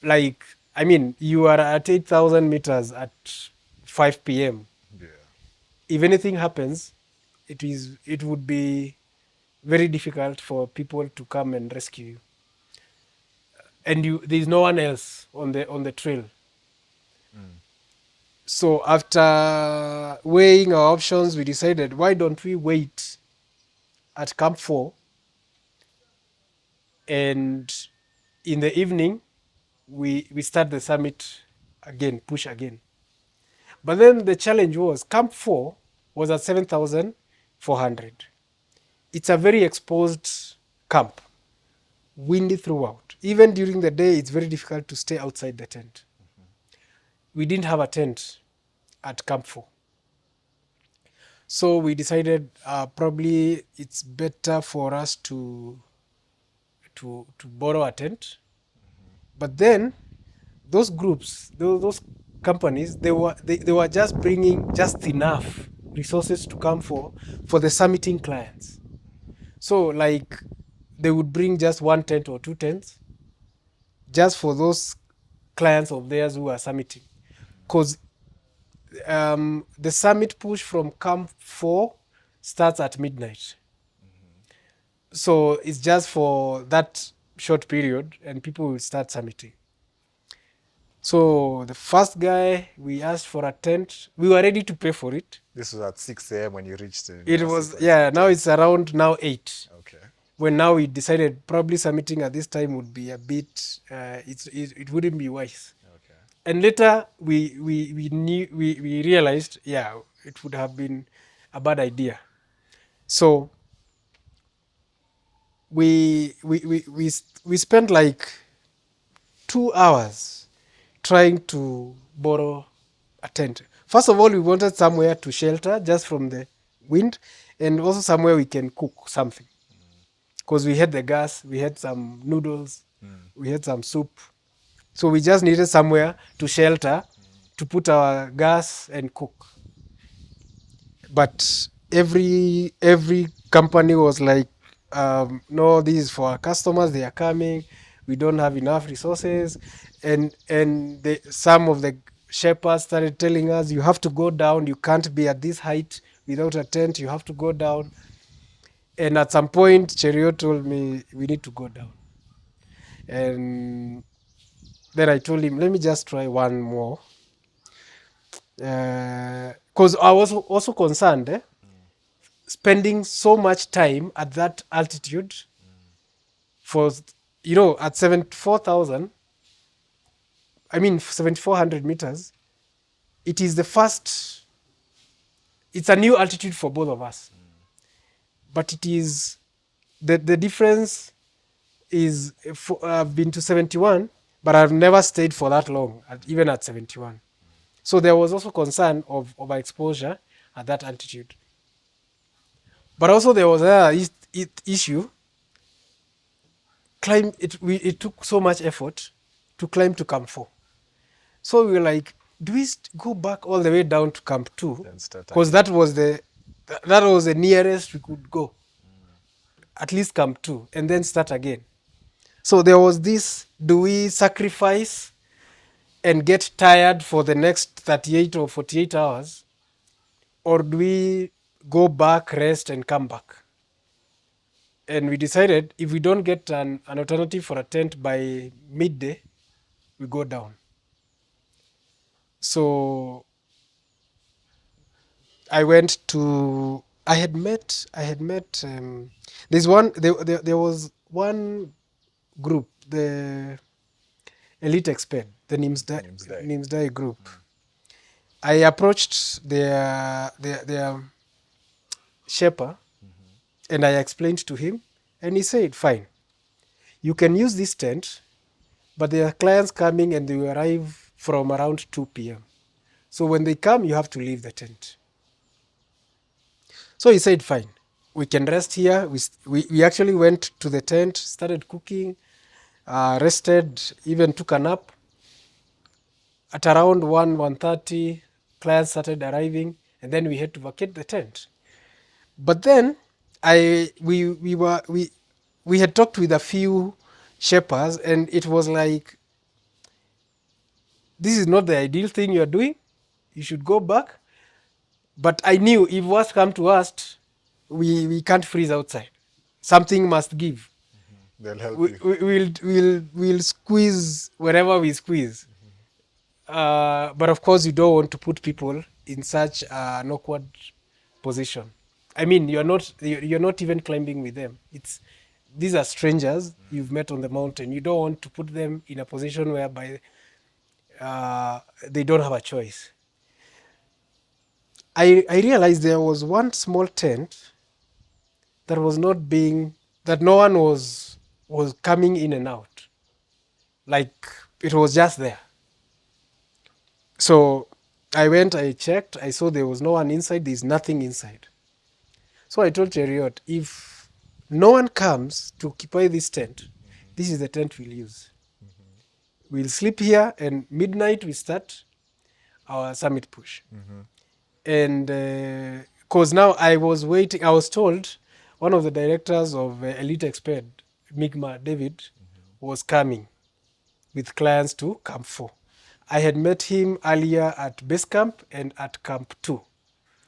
Like, I mean, you are at 8,000 meters at 5 p.m. Yeah. If anything happens, it would be very difficult for people to come and rescue you. And there's no one else on the trail. So after weighing our options, we decided, why don't we wait at Camp 4, and in the evening we start the summit again, push again. But then the challenge was, Camp 4 was at 7,400. It's a very exposed camp, windy throughout. Even during the day, it's very difficult to stay outside the tent. We didn't have a tent at Camp 4. So we decided probably it's better for us to borrow a tent. But then those groups, those companies, they were just bringing just enough resources to come for the summiting clients. So like they would bring just one tent or two tents just for those clients of theirs who are summiting. Because the summit push from Camp 4 starts at midnight. So it's just for that short period and people will start summiting. So the first guy, we asked for a tent. We were ready to pay for it. This was at 6 a.m. when you reached it. It was, yeah, now it's around 8. Okay. when now we decided probably submitting at this time would be a bit, it wouldn't be wise. Okay. And later we realized, yeah, it would have been a bad idea. So we spent like 2 hours trying to borrow a tent. First of all, we wanted somewhere to shelter just from the wind, and also somewhere we can cook something. Because we had the gas, we had some noodles, we had some soup. So we just needed somewhere to shelter, to put our gas and cook. But every company was like, no, this is for our customers, they are coming, we don't have enough resources. And some of the Sherpas started telling us, you have to go down, you can't be at this height without a tent, you have to go down. And at some point, Cheruiyot told me, we need to go down. And then I told him, let me just try one more. Because I was also concerned, spending so much time at that altitude for, at 74,000, 7,400 meters, it is the first, it's a new altitude for both of us. But it is, the difference is, I've been to 71, but I've never stayed for that long, even at 71. So there was also concern of overexposure at that altitude. But also there was a issue. It took so much effort to climb to Camp 4. So we were like, do we go back all the way down to Camp 2? Because that was the nearest we could go. At least Camp 2, and then start again. So there was this, do we sacrifice and get tired for the next 38 or 48 hours? Or do we go back, rest, and come back? And we decided, if we don't get an alternative for a tent by midday, we go down. So I had met, there was one group, the Elite Expert, the Nimsdai group. I approached their Sherpa, and I explained to him, and he said, fine, you can use this tent, but there are clients coming and they will arrive from around 2 p.m. So when they come, you have to leave the tent. So he said, fine, we can rest here. We actually went to the tent, started cooking, rested, even took a nap. At around 1:30, clients started arriving, and then we had to vacate the tent. But then we had talked with a few Sherpas, and it was like, this is not the ideal thing you're doing. You should go back. But I knew if worst come to worst, we can't freeze outside. Something must give. They'll help you. We'll squeeze wherever we squeeze. But of course, you don't want to put people in such an awkward position. I mean, you're not even climbing with them. These are strangers you've met on the mountain. You don't want to put them in a position whereby they don't have a choice. I realized there was one small tent that no one was coming in and out. Like, it was just there. So I went, I checked, I saw there was no one inside, there's nothing inside. So I told Cheruiyot, if no one comes to occupy this tent, this is the tent we'll use. We'll sleep here, and midnight we start our summit push. And because now I was told one of the directors of Elite Expert, Migma David, was coming with clients to Camp 4. I had met him earlier at base camp and at Camp 2.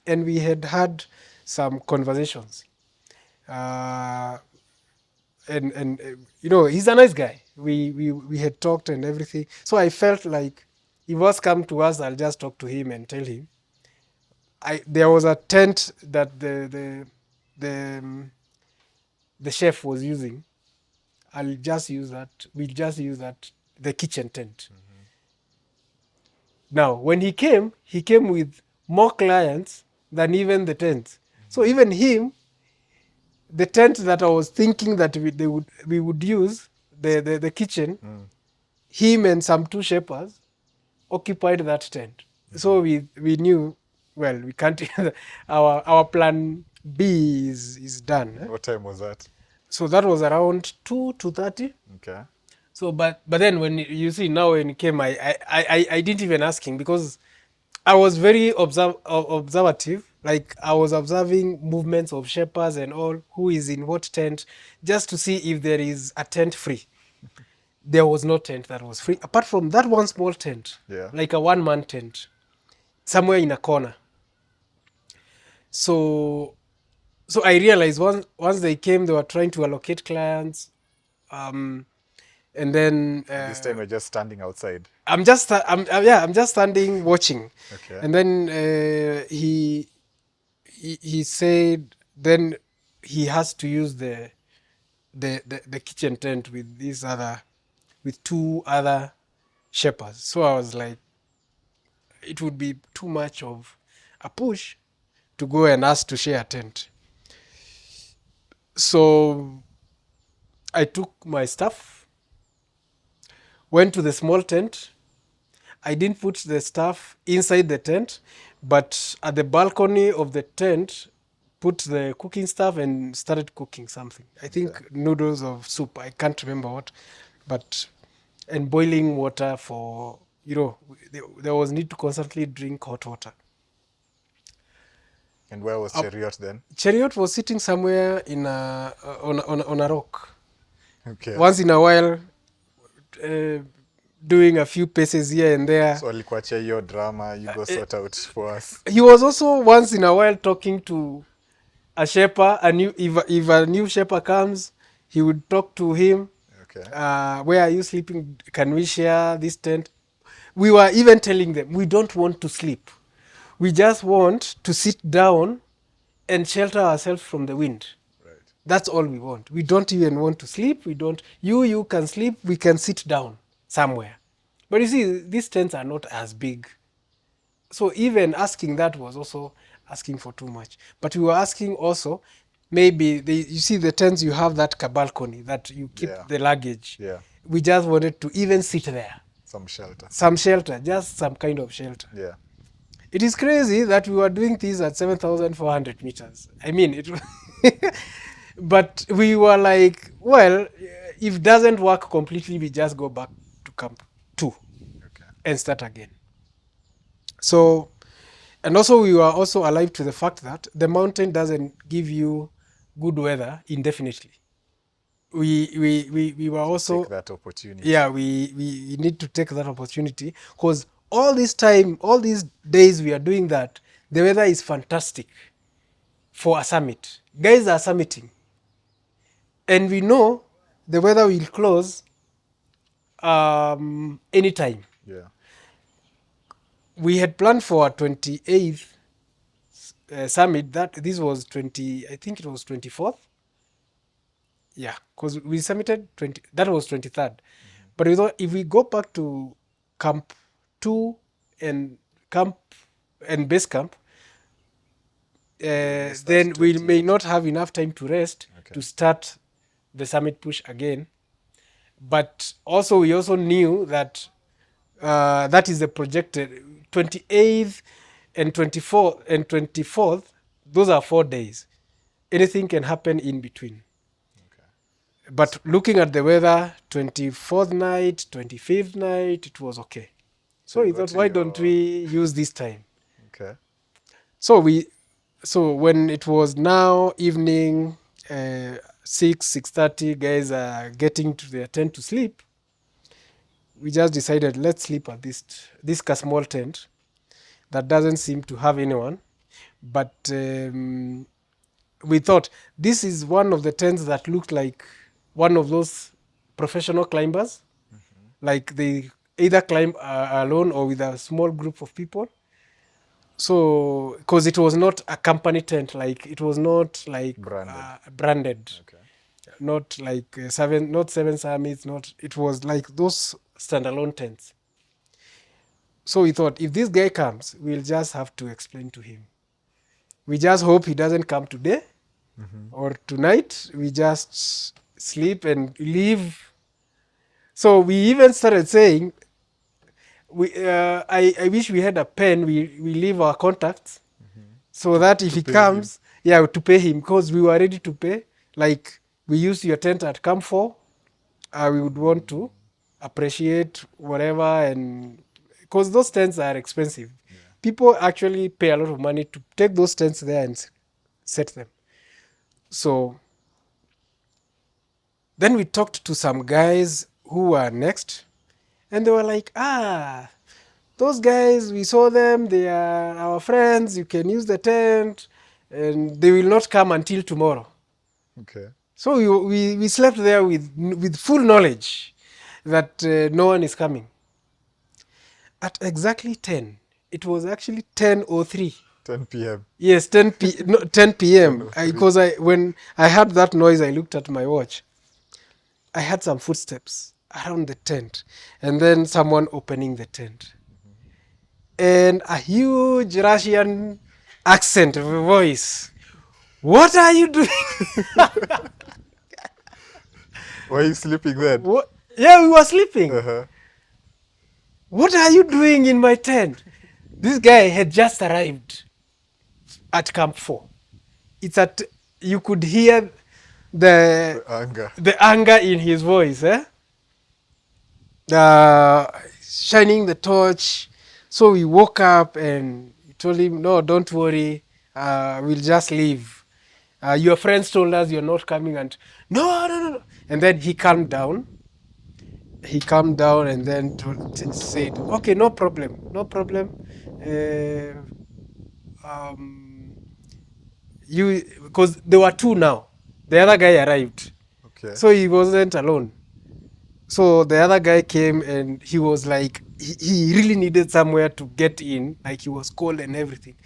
And we had some conversations. And he's a nice guy. We had talked and everything. So I felt like if was come to us, I'll just talk to him and tell him. There was a tent that the the chef was using, I'll just use that. We'll just use that, the kitchen tent. Now, when he came with more clients than even the tent. So even him, the tent that I was thinking that we would use, the kitchen, him and some two shepherds occupied that tent. So we knew, well, we can't. Our plan B is done. What time was that? So that was around 2:30. Okay. So, but then when you see now when he came, I didn't even ask him because I was very observative. Like I was observing movements of shepherds and all, who is in what tent, just to see if there is a tent free. There was no tent that was free, apart from that one small tent, like a one-man tent, somewhere in a corner. So I realized once they came, they were trying to allocate clients, and then this time we're just standing outside. I'm just standing watching. Okay. And then he said then he has to use the kitchen tent with two other shepherds. So I was like, it would be too much of a push to go and ask to share a tent. So I took my stuff, went to the small tent. I didn't put the stuff inside the tent, but at the balcony of the tent, put the cooking stuff and started cooking something. I think noodles or soup. I can't remember what, and boiling water for, there was need to constantly drink hot water. And where was Cheruiyot then? Cheruiyot was sitting somewhere on a rock. Okay. Once in a while, doing a few paces here and there. So alikuachia hiyo drama, you go sort out for us. He was also once in a while talking to a shepherd. If a new shepherd comes, he would talk to him. Okay. Where are you sleeping? Can we share this tent? We were even telling them, we don't want to sleep. We just want to sit down and shelter ourselves from the wind. Right. That's all we want. We don't even want to sleep. You can sleep. We can sit down somewhere. But you see, these tents are not as big. So even asking that was also asking for too much. But we were asking also, maybe, you see the tents, you have that balcony that you keep the luggage. Yeah. We just wanted to even sit there. Some shelter. Some shelter, just some kind of shelter. Yeah. It is crazy that we were doing this at 7,400 meters. I mean, it. But we were like, well, if it doesn't work completely, we just go back to camp 2 and start again. So, and also we were also alive to the fact that the mountain doesn't give you good weather indefinitely. We were also take that opportunity. Yeah, we need to take that opportunity because all this time, all these days we are doing that, the weather is fantastic for a summit. Guys are summiting. And we know the weather will close anytime. Yeah. We had planned for a 28th summit. This was I think it was 24th. Yeah, because we submitted that was 23rd. But we thought if we go back to camp 2 and base camp, then we may not have enough time to rest to start the summit push again. But also we also knew that that is the projected 28th and 24th. Those are 4 days. Anything can happen in between. But looking at the weather, 24th night, 25th night, it was okay. So we thought, why don't we use this time? Okay. So when it was now evening, 6:30, guys are getting to their tent to sleep. We just decided, let's sleep at this small tent that doesn't seem to have anyone. But we thought this is one of the tents that looked like one of those professional climbers. Like they either climb alone or with a small group of people. So, because it was not a company tent, like it was not like branded. Okay. not like seven summits, not, it was like those standalone tents. So we thought, if this guy comes, we'll just have to explain to him. We just hope he doesn't come today or tonight. We just sleep and leave. So we even started saying, I wish we had a pen. We leave our contacts so that if he comes, to pay him, because we were ready to pay. Like, we used your tent at Camp 4. We would want to appreciate whatever, and because those tents are expensive. People actually pay a lot of money to take those tents there and set them. So then we talked to some guys who were next, and they were like, those guys, we saw them, they are our friends, you can use the tent, and they will not come until tomorrow. Okay. So we slept there with full knowledge that no one is coming. At exactly 10, it was actually 10:03. 10 p.m. Yes, 10 p.m. 10:03. Because when I heard that noise, I looked at my watch. I heard some footsteps around the tent, and then someone opening the tent. And a huge Russian accent of a voice. What are you doing? Were you sleeping then? What? Yeah, we were sleeping. Uh-huh. What are you doing in my tent? This guy had just arrived at Camp 4. You could hear the anger in his voice, shining the torch. So we woke up and told him, no, don't worry, we'll just leave. Your friends told us you're not coming, and no. And then he calmed down. And then said, okay, no problem. Because there were two now. The other guy arrived. Okay. So he wasn't alone. So the other guy came, and he was like, he really needed somewhere to get in. Like, he was cold and everything.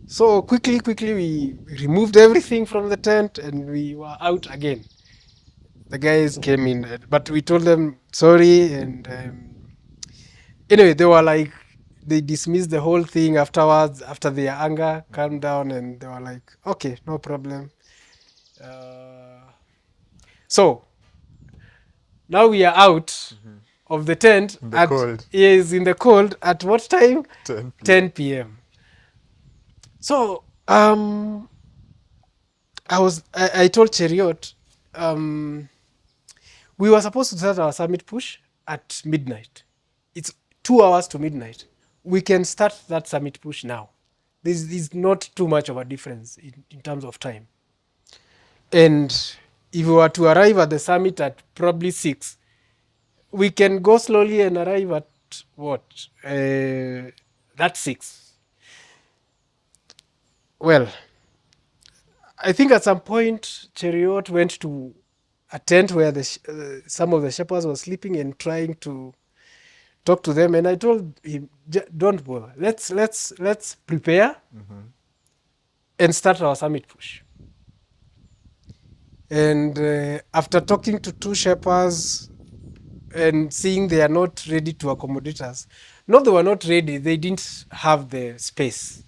So quickly, we removed everything from the tent and we were out again. The guys came in, but we told them sorry. And anyway, they were like, they dismissed the whole thing afterwards, after their anger calmed down, and they were like, okay, no problem. So now we are out of the tent. In the cold. Yes, in the cold. At what time? 10 p.m. 10 p.m. So I told Cheruiyot, we were supposed to start our summit push at midnight. It's 2 hours to midnight. We can start that summit push now. This is not too much of a difference in terms of time. And if we were to arrive at the summit at probably 6, we can go slowly and arrive at what? That's 6. Well, I think at some point, Cheruiyot went to a tent where some of the Sherpas were sleeping and trying to talk to them. And I told him, don't bother. Let's prepare and start our summit push. And after talking to 2 Sherpas and seeing they are not ready to accommodate us, no, they were not ready. They didn't have the space.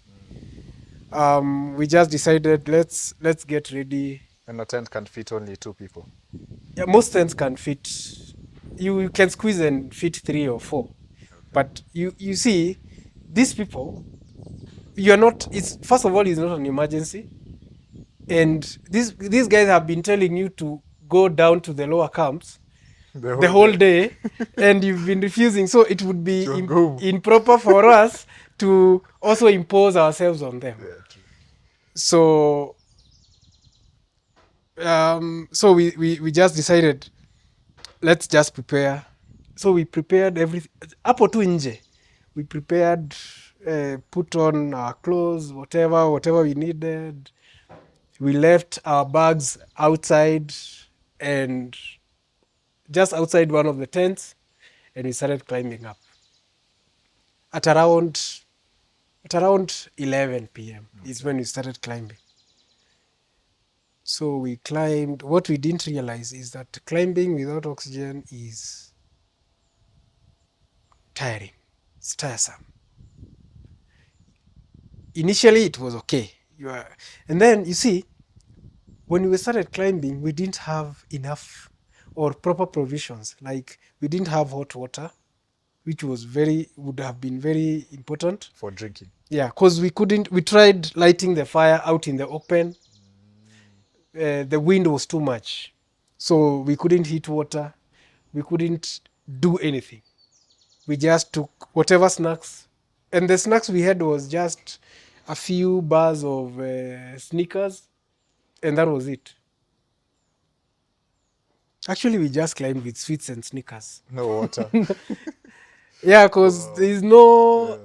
We just decided, let's get ready. And a tent can fit only 2 people. Yeah, most tents can fit. You can squeeze and fit 3 or 4. But you see, these people, you're not. It's first of all, it's not an emergency, and these guys have been telling you to go down to the lower camps the whole day, and you've been refusing. So it would be improper for us to also impose ourselves on them. Yeah, true. So we just decided, let's just prepare. So we prepared everything. Hapo tu nje, we prepared, put on our clothes, whatever we needed. We left our bags outside, and just outside one of the tents, and we started climbing up. At around 11 p.m. is when we started climbing. So we climbed. What we didn't realize is that climbing without oxygen is tiring. It's tiresome. Initially, it was okay. And then you see, when we started climbing, we didn't have enough or proper provisions. Like we didn't have hot water, which would have been very important for drinking. Yeah, because we tried lighting the fire out in the open. The wind was too much. So we couldn't heat water. We couldn't do anything. We just took whatever snacks. And the snacks we had was just a few bars of Snickers. And that was it. Actually, we just climbed with sweets and Snickers. No water. Yeah, because there's no,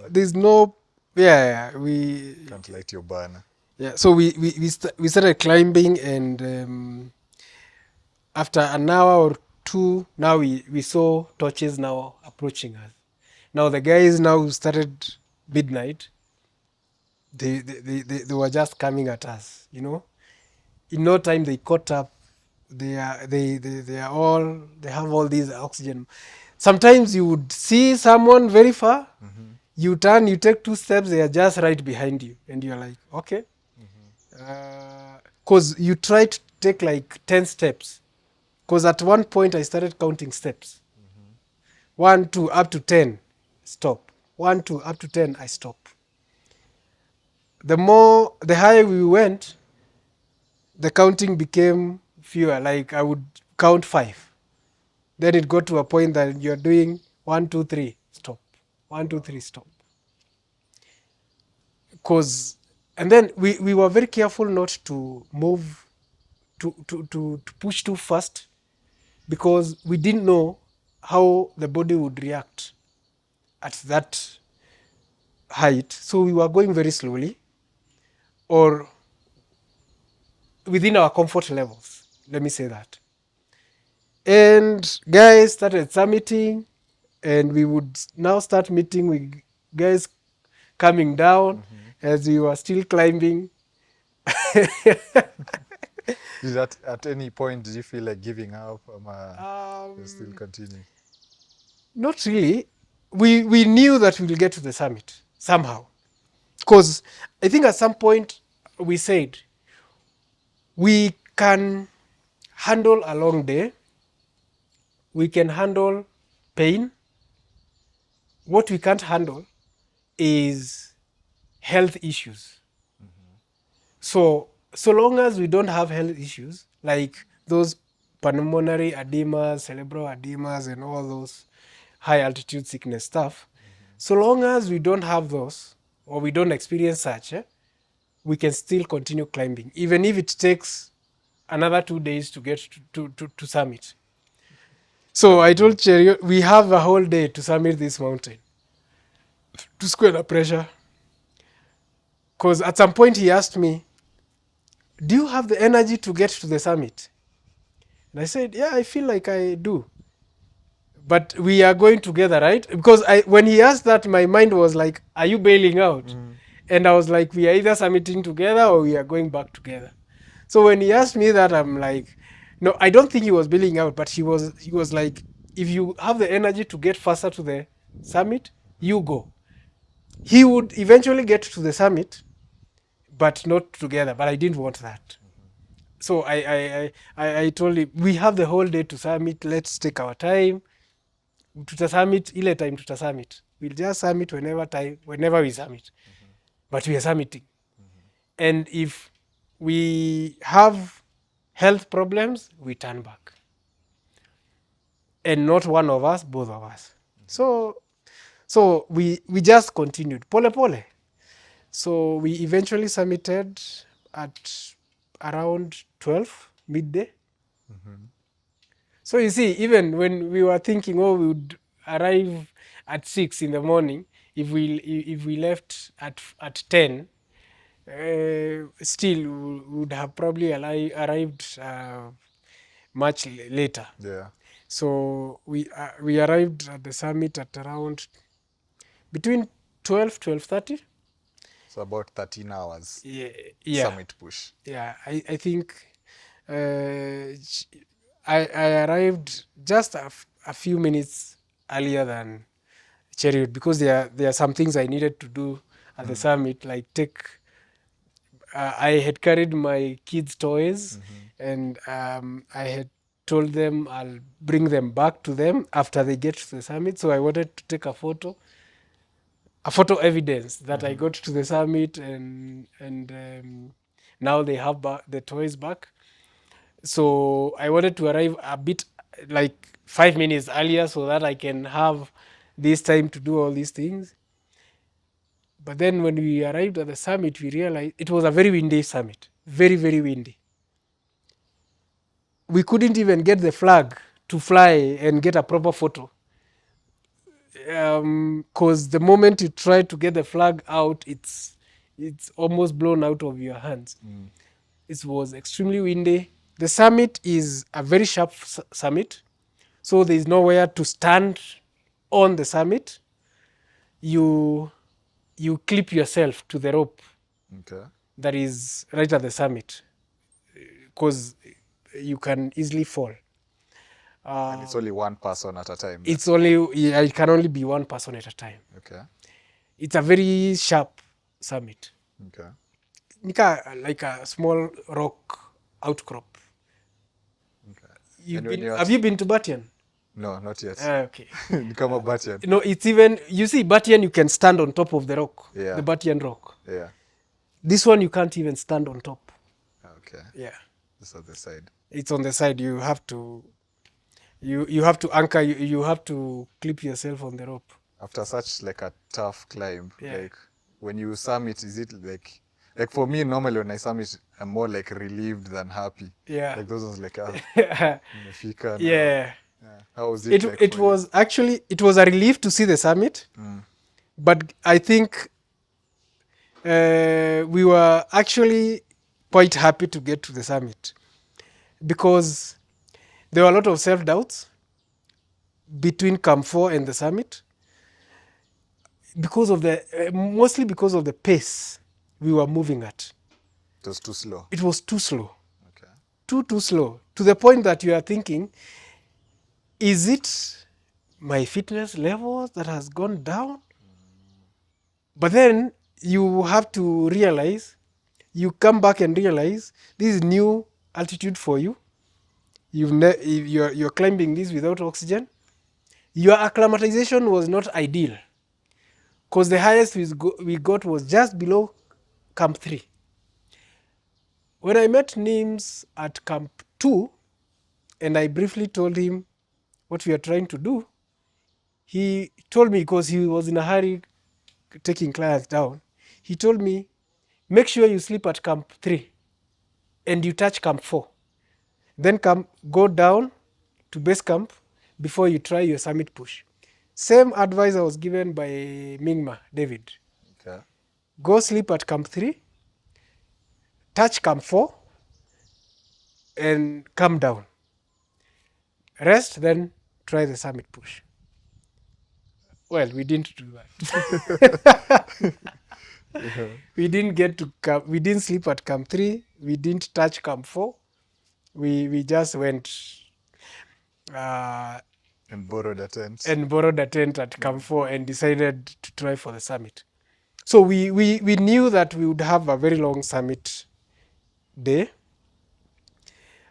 we Can't light your burner. Yeah, so we started climbing, and after an hour or two, now we saw torches now approaching us. Now the guys now started midnight. They were just coming at us, you know. In no time they caught up. They have all these oxygen. Sometimes you would see someone very far. Mm-hmm. You turn, you take 2 steps, they are just right behind you, and you're like, okay. Because you try to take like 10 steps. Because at one point I started counting steps. 1, 2, up to 10, stop. 1, 2, up to 10, I stop. The higher we went, the counting became fewer. Like I would count 5. Then it got to a point that you're doing 1, 2, 3, stop. 1, 2, 3, stop. And then we were very careful not to move, to push too fast, because we didn't know how the body would react at that height. So we were going very slowly, or within our comfort levels, let me say that. And guys started summiting, and we would now start meeting with guys coming down as we were still climbing. Is that at any point did you feel like giving up, or you still continue? Not really. We knew that we'll get to the summit somehow, because I think at some point we said we can handle a long day, we can handle pain. What we can't handle is health issues. So long as we don't have health issues like those pulmonary edemas, cerebral edemas, and all those high altitude sickness stuff, so long as we don't have those, or we don't experience such, we can still continue climbing, even if it takes another 2 days to get to summit. So I told Cheruiyot, we have a whole day to summit this mountain, to square the pressure. Because at some point he asked me, do you have the energy to get to the summit? And I said, yeah, I feel like I do. But we are going together, right? Because when he asked that, my mind was like, are you bailing out? And I was like, we are either summiting together or we are going back together. So when he asked me that, I'm like, no, I don't think he was bailing out, but he was like, if you have the energy to get faster to the summit, you go. He would eventually get to the summit, but not together. But I didn't want that. So I told him, we have the whole day to summit. Let's take our time. Tutasummit ile time tutasummit. We'll just summit whenever we summit. But we are summiting. And if we have health problems, we turn back. And not one of us, both of us. So we just continued. Pole pole. So we eventually summited at around 12 midday. So you see, even when we were thinking, oh, we would arrive at 6 in the morning, if we left at 10, still we would have probably arrived much later. Yeah. So we arrived at the summit at around between 12:30. So about 13 hours. Yeah. Summit push. Yeah, I think I arrived just a few minutes earlier than Cheruiyot because there are some things I needed to do at the summit, like I had carried my kids' toys, and I had told them I'll bring them back to them after they get to the summit. So I wanted to take a photo evidence that I got to the summit, and now they have the toys back. So I wanted to arrive a bit like 5 minutes earlier so that I can have this time to do all these things. But then when we arrived at the summit, we realized it was a very windy summit, very, very windy. We couldn't even get the flag to fly and get a proper photo. Because the moment you try to get the flag out, it's almost blown out of your hands. It was extremely windy. The summit is a very sharp summit, so there is nowhere to stand on the summit. You clip yourself to the rope that is right at the summit, because you can easily fall. And it's only one person at a time. It can only be one person at a time. Okay. It's a very sharp summit. Okay. Like a small rock outcrop. Okay. Have you been to Batian? No, not yet. Okay. Become a Batian. No, it's even, you see, Batian, you can stand on top of the rock, Yeah. the Batian rock. Yeah. This one, you can't even stand on top. Okay. Yeah. It's on the side. It's on the side. You have to, you have to anchor, you have to clip yourself on the rope. After such like a tough climb, Yeah. like when you summit, is it like for me, normally when I summit, I'm more like relieved than happy. Yeah. Like those ones like, Yeah. Yeah. How was it? It was actually, it was a relief to see the summit, but I think we were actually quite happy to get to the summit because there were a lot of self-doubts between Camp 4 and the summit because of mostly because of the pace we were moving at. It was too slow. It was too slow. Okay. Too slow, to the point that you are thinking, is it my fitness level that has gone down? But then you have to realize, you come back and realize this is new altitude for you. You're climbing this without oxygen. Your acclimatization was not ideal because the highest we got was just below Camp 3. When I met Nims at Camp 2 and I briefly told him what we are trying to do, he told me, because he was in a hurry taking clients down, he told me, make sure you sleep at Camp 3 and you touch Camp 4. Then go down to base camp before you try your summit push. Same advice I was given by Mingma, David. Okay. Go sleep at Camp 3, touch Camp 4, and come down. Rest, then try the summit push. Well, we didn't do that. We didn't get to camp. We didn't sleep at Camp 3. We didn't touch Camp 4. We just went and borrowed a tent. At Camp 4 and decided to try for the summit. So we knew that we would have a very long summit day.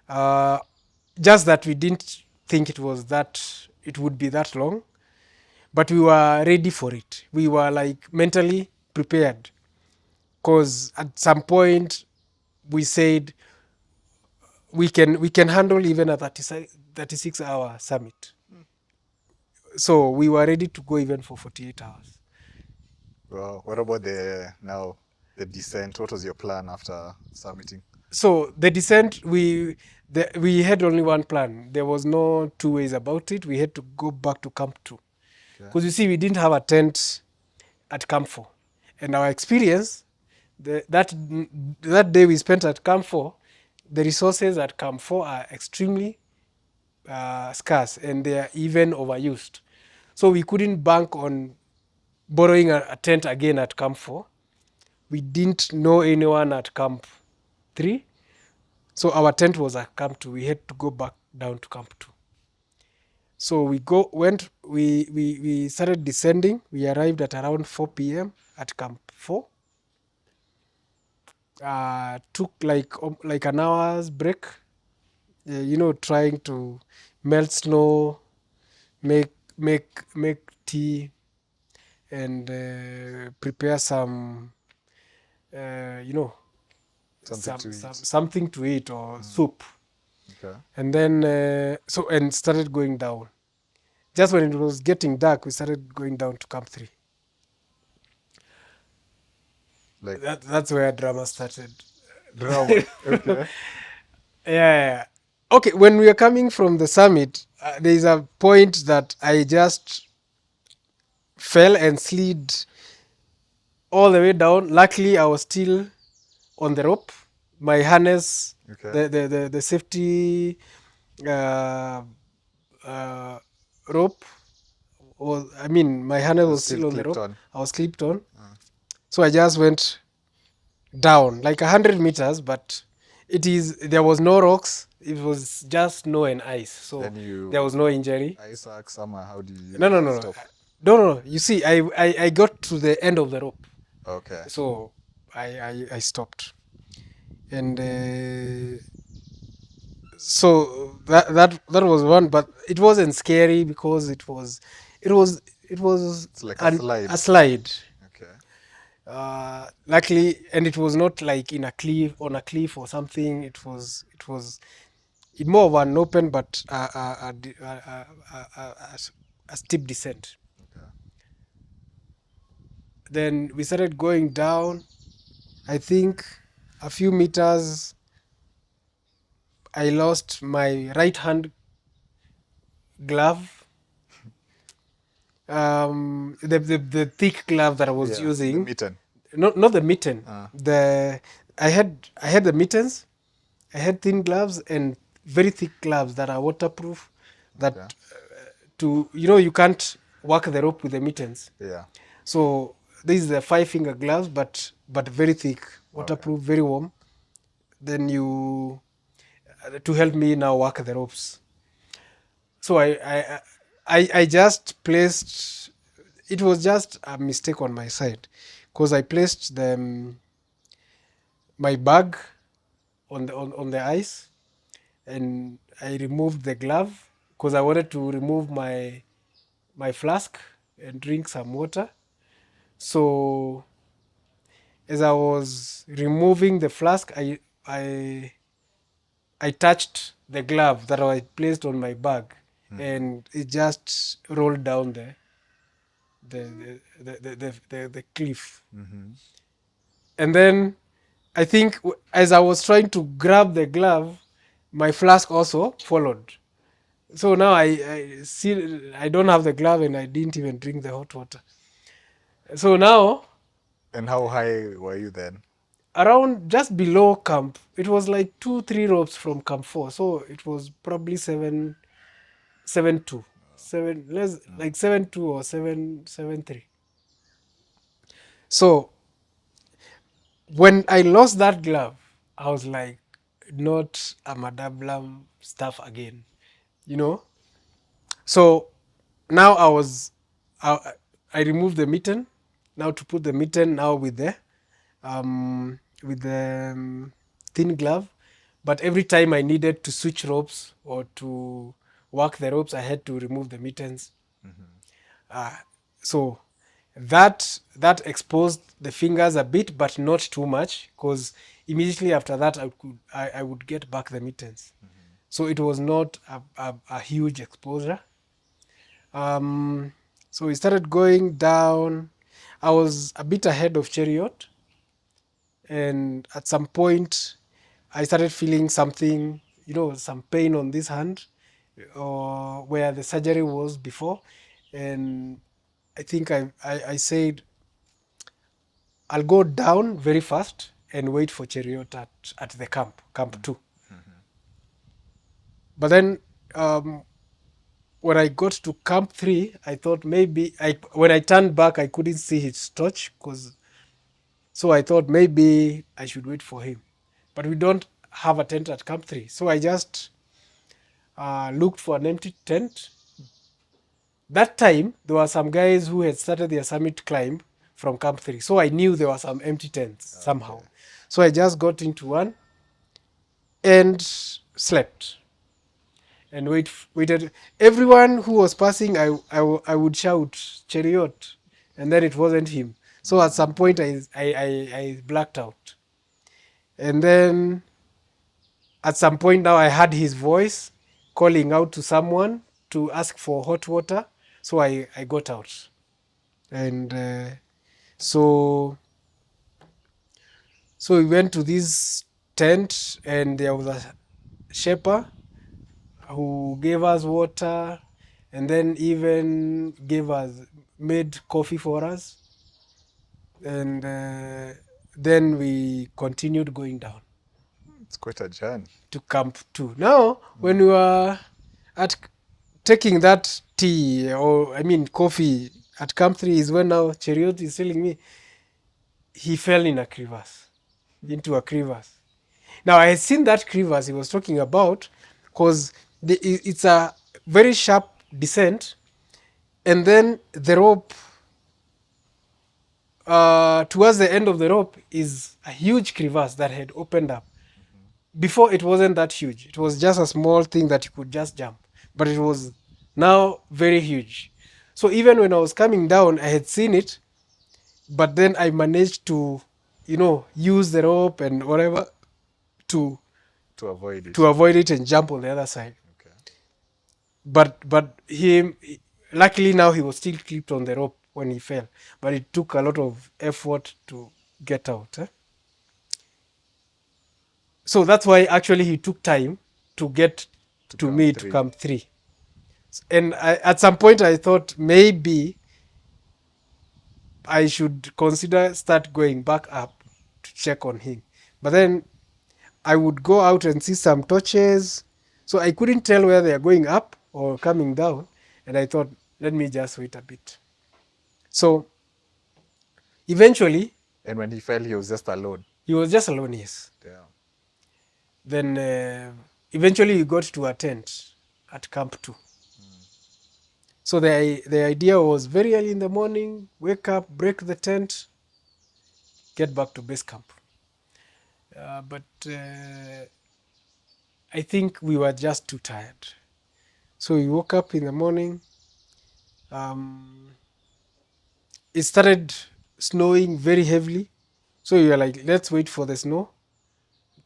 Just that we didn't think it would be that long, but we were ready for it. We were like mentally prepared, because at some point we said we can handle even a 36-hour summit. So we were ready to go even for 48 hours. Well, what about the descent? What was your plan after summiting? So the descent, we had only one plan. There was no two ways about it. We had to go back to Camp 2. Because you see, we didn't have a tent at Camp 4. And our experience, that day we spent at Camp 4, the resources at Camp 4 are extremely scarce, and they are even overused. So we couldn't bank on borrowing a tent again at Camp 4. We didn't know anyone at Camp 3. So our tent was at Camp 2. We had to go back down to Camp 2. So we started descending. We arrived at around 4 p.m. at Camp 4. Took like an hour's break, trying to melt snow, make tea, and prepare some, Something to eat. something to eat or soup. Okay. And then and started going down. Just when it was getting dark, we started going down to Camp 3. Like That's where drama started. drama. Okay. Yeah. Okay, when we are coming from the summit, there is a point that I just fell and slid all the way down. Luckily, I was still on the rope. My harness, Okay. the safety uh, rope was, my harness was still on the rope. I was clipped on. So I just went down like 100 meters, but there was no rocks. It was just snow and ice. So there was no injury. Ice axe summer. How do you No. stop? No. You see, I got to the end of the rope. Okay. So I stopped. And so that was one, but it wasn't scary because it was It's like a slide. a slide. Okay. Luckily, and it was not like on a cliff or something. It was more of an open, but a steep descent. Okay. Then we started going down. I think a few meters, I lost my right hand glove. The thick glove that I was using. The mitten. Not the mitten. I had the mittens. I had thin gloves and very thick gloves that are waterproof. That you can't work the rope with the mittens. Yeah. So this is the 5-finger gloves, but very thick, waterproof, very warm. Then to help me now work the ropes. So I just placed. It was just a mistake on my side, because I placed my bag on the ice, and I removed the glove because I wanted to remove my flask and drink some water. So as I was removing the flask, I touched the glove that I placed on my bag, and it just rolled down the cliff. And then I think as I was trying to grab the glove, my flask also followed. So now I don't have the glove, and I didn't even drink the hot water. So now, And how high were you then? around just below camp, it was like 2-3 ropes from Camp 4. So it was probably 7-2. 7-2 or 7-3. So when I lost that glove, I was like, not a Madablam stuff again, So now I removed the mitten. Now to put the mitten now with the thin glove. But every time I needed to switch ropes or to work the ropes, I had to remove the mittens. So that exposed the fingers a bit, but not too much, because immediately after that I would get back the mittens. So it was not a huge exposure. So we started going down. I was a bit ahead of Cheruiyot, and at some point I started feeling something, some pain on this hand, or where the surgery was before. And I think I said, I'll go down very fast and wait for Cheruiyot at the camp 2. But then when I got to Camp 3, I thought maybe when I turned back, I couldn't see his torch, so I thought maybe I should wait for him. But we don't have a tent at Camp 3. So I just looked for an empty tent. That time, there were some guys who had started their summit climb from Camp 3. So I knew there were some empty tents somehow. So I just got into one and slept and waited. Everyone who was passing, I would shout, Cheruiyot, and then it wasn't him. So at some point, I blacked out. And then at some point now, I heard his voice calling out to someone to ask for hot water. So I got out. And so we went to this tent, and there was a Sherpa who gave us water, and then even made coffee for us. And then we continued going down. It's quite a journey. To Camp 2. Now, when we were taking that tea, coffee at Camp 3, is when now Cheruiyot is telling me he fell in a crevasse, into a crevasse. Now, I had seen that crevasse he was talking about, because it's a very sharp descent, and then the rope, towards the end of the rope is a huge crevasse that had opened up. Before, it wasn't that huge. It was just a small thing that you could just jump. But it was now very huge. So even when I was coming down, I had seen it, but then I managed to, use the rope and whatever to avoid it and jump on the other side. Okay. But luckily now he was still clipped on the rope when he fell. But it took a lot of effort to get out. So that's why actually he took time to get to me to Camp 3. And at some point I thought maybe I should consider start going back up to check on him. But then I would go out and see some torches. So I couldn't tell whether they are going up or coming down. And I thought, let me just wait a bit. So eventually... And when he fell, he was just alone? He was just alone, yes. Damn. Then eventually we got to a tent at Camp 2. So the idea was very early in the morning, wake up, break the tent, get back to base camp. But I think we were just too tired. So we woke up in the morning. It started snowing very heavily. So we were like, let's wait for the snow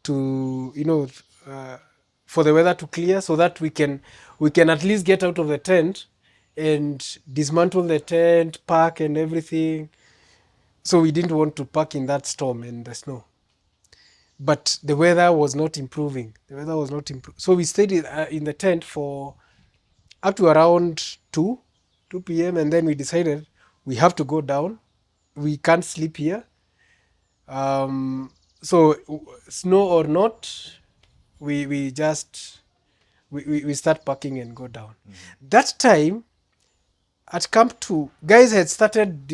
to, for the weather to clear so that we can at least get out of the tent and dismantle the tent, park and everything. So we didn't want to park in that storm and the snow. But the weather was not improving. So we stayed in the tent for up to around 2 p.m. And then we decided we have to go down. We can't sleep here. So snow or not, we start packing and go down. Mm-hmm. That time at Camp 2, guys had started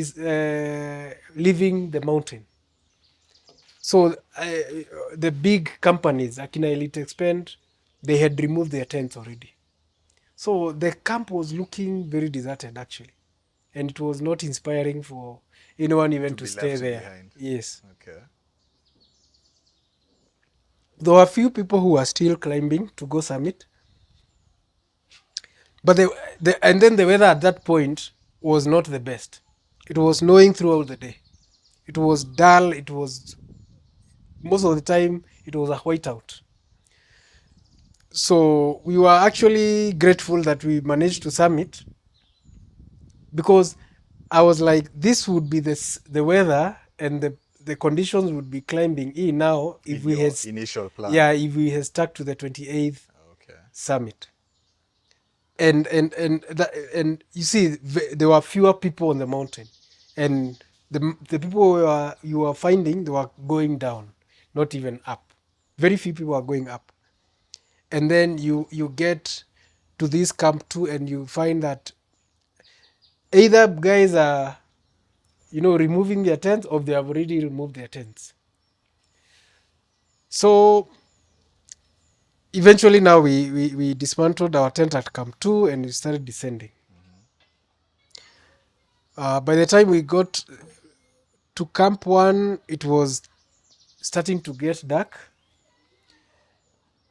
leaving the mountain. So the big companies, Akina Elite Expand, they had removed their tents already. So the camp was looking very deserted actually. And it was not inspiring for anyone even to stay there. Behind. Yes. Okay. There were a few people who were still climbing to go summit. But and then the weather at that point was not the best. It was snowing throughout the day. It was dull. It was, most of the time, it was a whiteout. So we were actually grateful that we managed to summit, because I was like, this would be the weather and the conditions would be climbing in now if we had initial plan. Yeah, if we had stuck to the 28th summit. And you see, there were fewer people on the mountain, and the people you were finding, they were going down, not even up. Very few people are going up. And then you get to this Camp 2 and you find that either guys are, removing their tents, or they have already removed their tents. So eventually now we dismantled our tent at Camp 2 and we started descending. By the time we got to Camp 1, it was starting to get dark.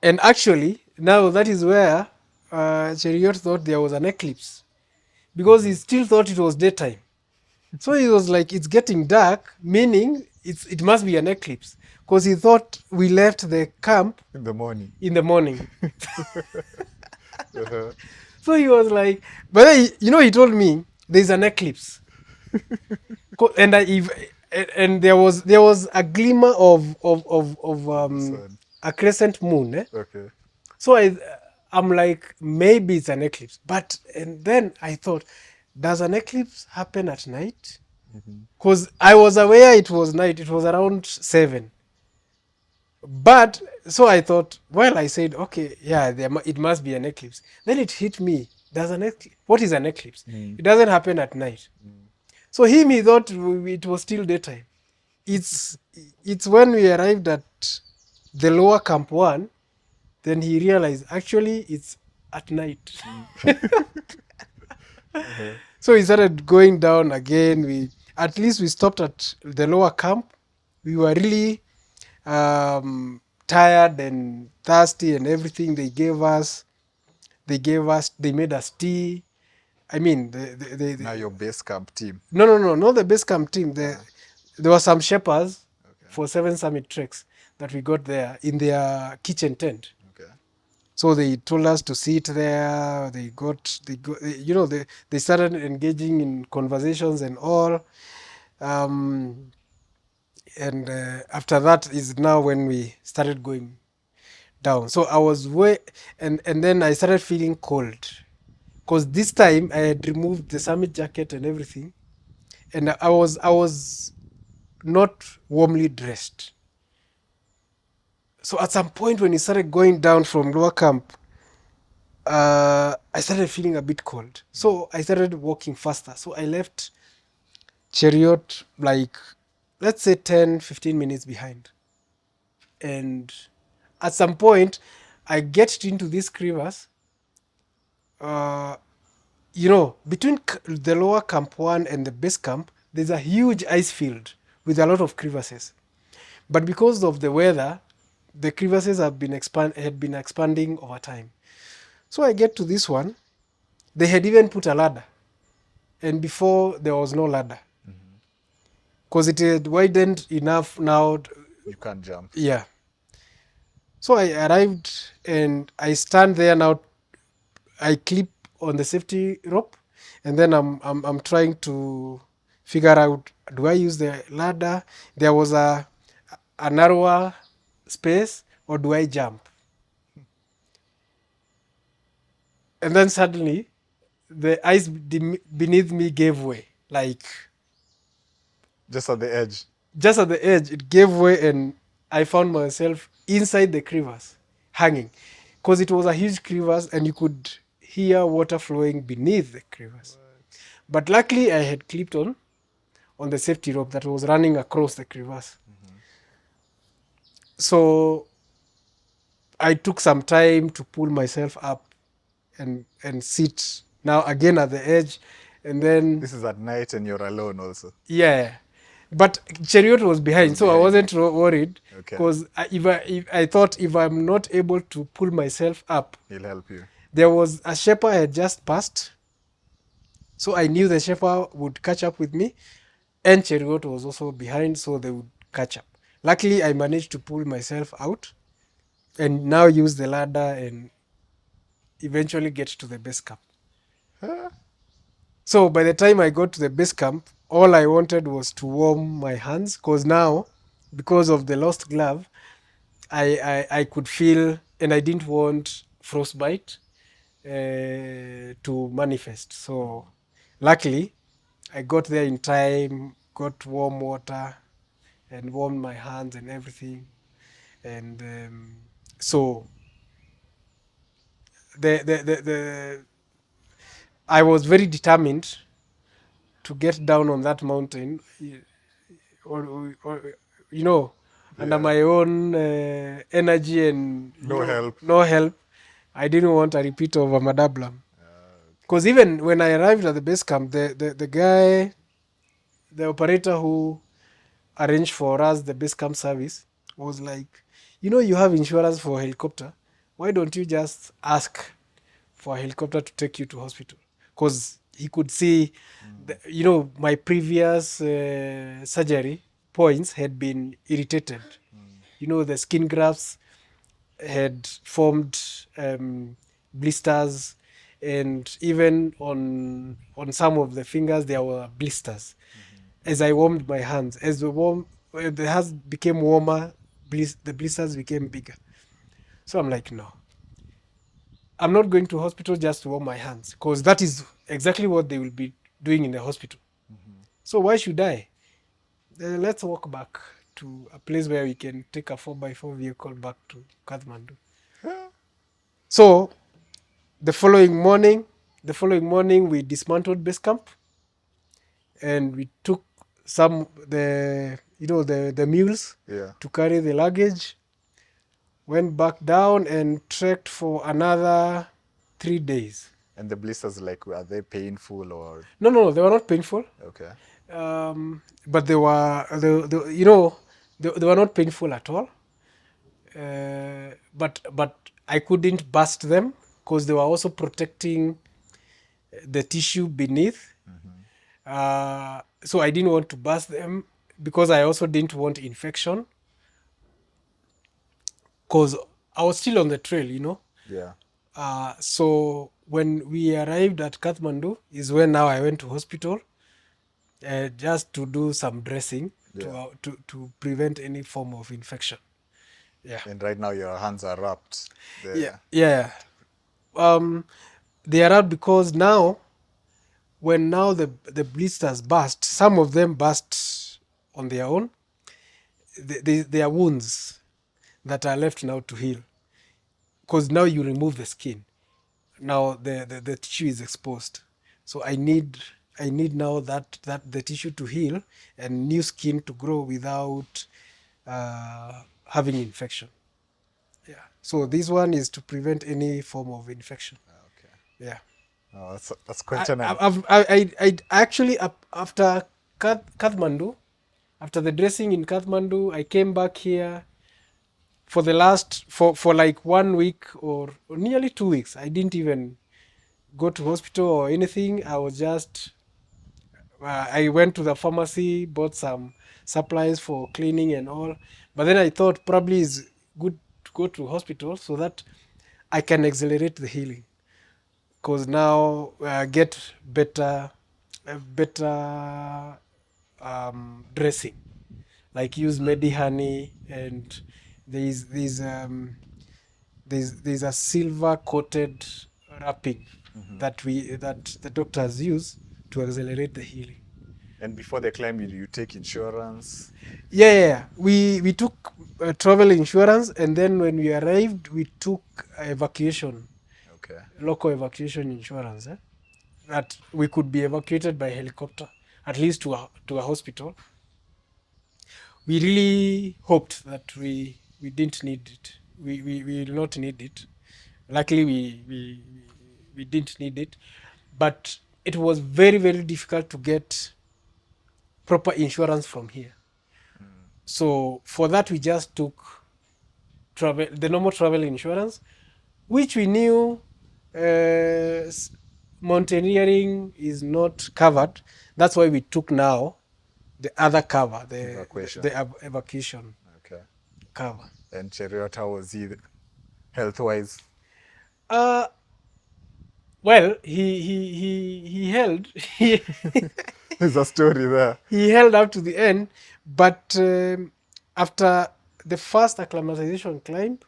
And actually, now that is where Cheruiyot thought there was an eclipse because he still thought it was daytime. So he was like, it's getting dark, meaning it must be an eclipse because he thought we left the camp In the morning. in the morning. Uh-huh. So he was like, but then he told me there's an eclipse. And there was a glimmer of Sun. a crescent moon. Okay. So I'm like, maybe it's an eclipse. And then I thought, does an eclipse happen at night? Because I was aware it was night. It was around 7. But so I thought, well, I said, okay, yeah, it must be an eclipse. Then it hit me. What is an eclipse? It doesn't happen at night. So he thought it was still daytime. It's when we arrived at the lower Camp 1, then he realized actually it's at night. So he started going down again. At least we stopped at the lower camp. We were really tired and thirsty and everything. They made us tea. I mean, Now your base camp team. No, not the base camp team. There were some Sherpas for 7 Summit treks that we got there in their kitchen tent. Okay. So they told us to sit there. They started engaging in conversations and all. And after that is now when we started going down. So I was and then I started feeling cold because this time I had removed the summit jacket and everything, and I was not warmly dressed. So at some point when we started going down from lower camp, I started feeling a bit cold. So I started walking faster. So I left Cheruiyot like, let's say 10-15 minutes behind. And at some point, I get into this crevasse. Between the lower Camp 1 and the base camp, there's a huge ice field with a lot of crevasses. But because of the weather, the crevasses had been expanding over time. So I get to this one. They had even put a ladder. And before, there was no ladder. Because it had widened enough now. You can't jump. Yeah. So I arrived and I stand there now. I clip on the safety rope, and then I'm trying to figure out, do I use the ladder? There was a narrower space, or do I jump? And then suddenly, the ice beneath me gave way. Like, Just at the edge. just at the edge, it gave way, and I found myself inside the crevasse, hanging. Because it was a huge crevasse, and you could hear water flowing beneath the crevasse. But luckily, I had clipped on the safety rope that was running across the crevasse. So I took some time to pull myself up and sit now again at the edge. And then, This is at night and you're alone also. yeah. But Cheruiyot was behind, so I wasn't worried. Okay. Because I thought if I'm not able to pull myself up, He'll help you. there was a Sherpa I had just passed. So I knew the Sherpa would catch up with me. And Cheruiyot was also behind, so they would catch up. Luckily, I managed to pull myself out and now use the ladder and eventually get to the base camp. So by the time I got to the base camp, all I wanted was to warm my hands, because now, because of the lost glove, I could feel, and I didn't want frostbite to manifest. So luckily, I got there in time, got warm water, and warmed my hands and everything. And so I was very determined to get down on that mountain, or under my own energy and No help. no help. I didn't want a repeat of a Madablam. Because even when I arrived at the base camp, the guy, the operator who arranged for us the base camp service was like, you have insurance for a helicopter. Why don't you just ask for a helicopter to take you to hospital? Because he could see, my previous surgery points had been irritated. The skin grafts had formed blisters, and even on some of the fingers there were blisters. As I warmed my hands, as the hands became warmer, the blisters became bigger. So I'm like, no, I'm not going to hospital just to warm my hands, because that is exactly what they will be doing in the hospital. So why should I? Let's walk back to a place where we can take a 4x4 vehicle back to Kathmandu. So the following morning, we dismantled base camp, and we took the mules to carry the luggage. Went back down and trekked for another 3 days. And the blisters, like, are they painful or? No, they were not painful. Okay. But they were, they were not painful at all. But I couldn't burst them because they were also protecting the tissue beneath. So I didn't want to burst them because I also didn't want infection, because I was still on the trail, Yeah. So when we arrived at Kathmandu is when now I went to hospital just to do some dressing to prevent any form of infection. Yeah. And right now your hands are wrapped. Yeah. They are out because now, when now the blisters burst, some of them burst on their own. They are wounds that are left now to heal. Because now you remove the skin. Now the tissue is exposed. So I need now that the tissue to heal and new skin to grow without having infection. Yeah. So this one is to prevent any form of infection. Okay. Yeah. Oh, that's quite an. I actually, after Kathmandu, after the dressing in Kathmandu, I came back here for the last for like 1 week or nearly 2 weeks. I didn't even go to hospital or anything. I was just I went to the pharmacy, bought some supplies for cleaning and all. But then I thought probably it's good to go to hospital so that I can accelerate the healing. Because now get better dressing, like use Medi honey, and there's a silver coated wrapping that the doctors use to accelerate the healing. And before the climb, you take insurance? Yeah. We took travel insurance, and then when we arrived, we took evacuation. Okay. Local evacuation insurance, that we could be evacuated by helicopter, at least to a hospital. We really hoped that we didn't need it. We will not need it. Luckily, we didn't need it, but it was very, very difficult to get proper insurance from here. So for that, we just took the normal travel insurance, which we knew mountaineering is not covered. That's why we took now the other cover, the evacuation Okay. cover. And Cheruiyot, how was he health-wise? Well, he held. There's a story there. He held up to the end, but after the first acclimatization climb,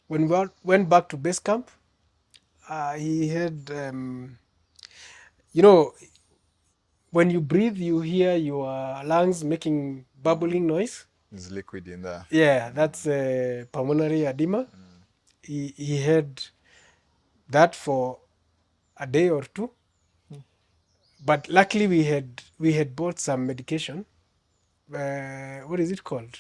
when we went back to base camp, he had, when you breathe, you hear your lungs making bubbling noise. There's liquid in there. Yeah, that's pulmonary edema. He had that for a day or two. But luckily we had bought some medication. What is it called?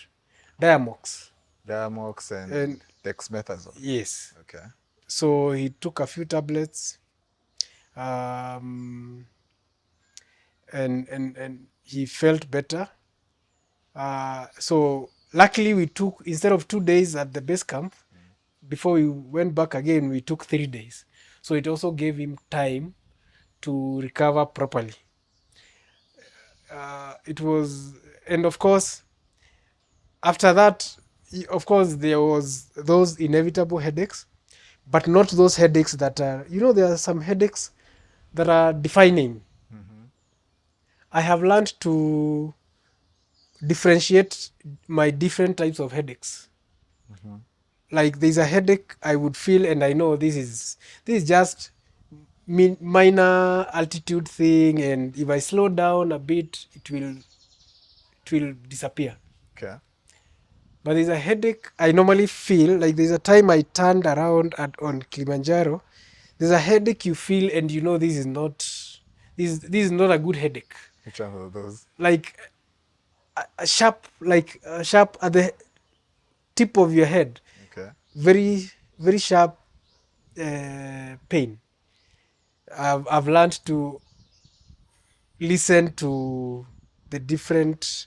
Diamox. Diamox And and dexamethasone. yes. Okay. So he took a few tablets, um, and he felt better. So luckily we took, instead of 2 days at the base camp, before we went back again, we took 3 days. So it also gave him time to recover properly. It was, and of course, after that, of course, there was those inevitable headaches, but not those headaches that are, there are some headaches that are defining. Mm-hmm. I have learned to differentiate my different types of headaches. Mm-hmm. Like there's a headache I would feel, and I know this is just minor altitude thing, and if I slow down a bit, it will disappear. Okay. But there's a headache I normally feel, like there's a time I turned around on Kilimanjaro. There's a headache you feel, and this is not a good headache. Which one of those? Like a sharp at the tip of your head, Okay. very very sharp pain. I've learned to listen to the different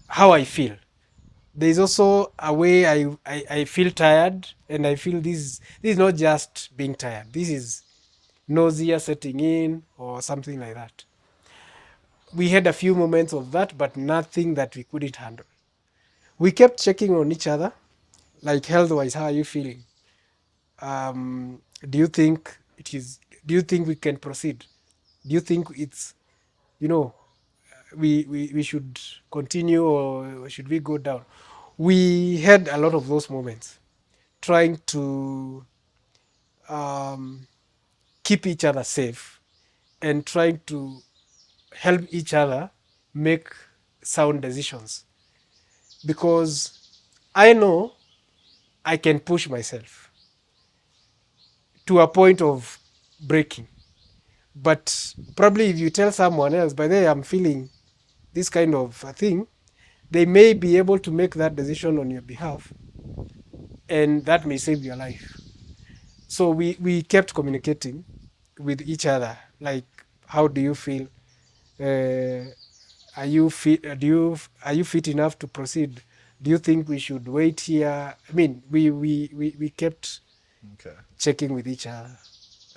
how I feel. There's also a way I feel tired, and I feel this is not just being tired. This is nausea setting in or something like that. We had a few moments of that, but nothing that we couldn't handle. We kept checking on each other, like health wise, how are you feeling? Do you think it is? Do you think we can proceed? Do you think it's, you know, we should continue, or should we go down? We had a lot of those moments, trying to um, keep each other safe and trying to help each other make sound decisions. Because I know I can push myself to a point of breaking. But probably if you tell someone else, by the way, I'm feeling this kind of a thing, they may be able to make that decision on your behalf, and that may save your life. So we kept communicating with each other, like, how do you feel? Uh, are you fit? Are you fit enough to proceed? Do you think we should wait here? I mean, we kept Okay. checking with each other.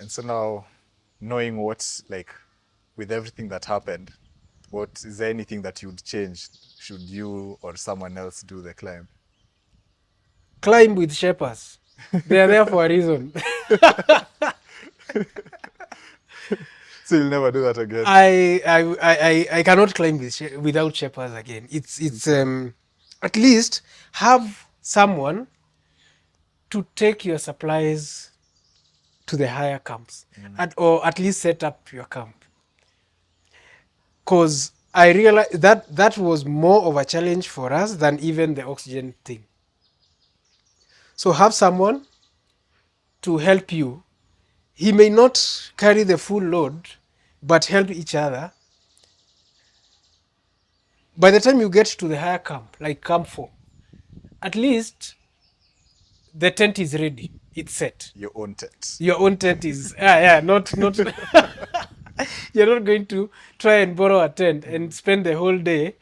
And so now, knowing what's like, with everything that happened, what is there anything that you'd change? Should you or someone else do the climb? Climb with Sherpas. They are there for a reason. So you'll never do that again. I cannot climb without Sherpas again. It's at least have someone to take your supplies to the higher camps, or at least set up your camp. Because I realized that was more of a challenge for us than even the oxygen thing. So have someone to help you. He may not carry the full load, but help each other. By the time you get to the higher camp, like Camp 4, at least the tent is ready. It's set. Your own tent. Your own tent is not you're not going to try and borrow a tent and spend the whole day,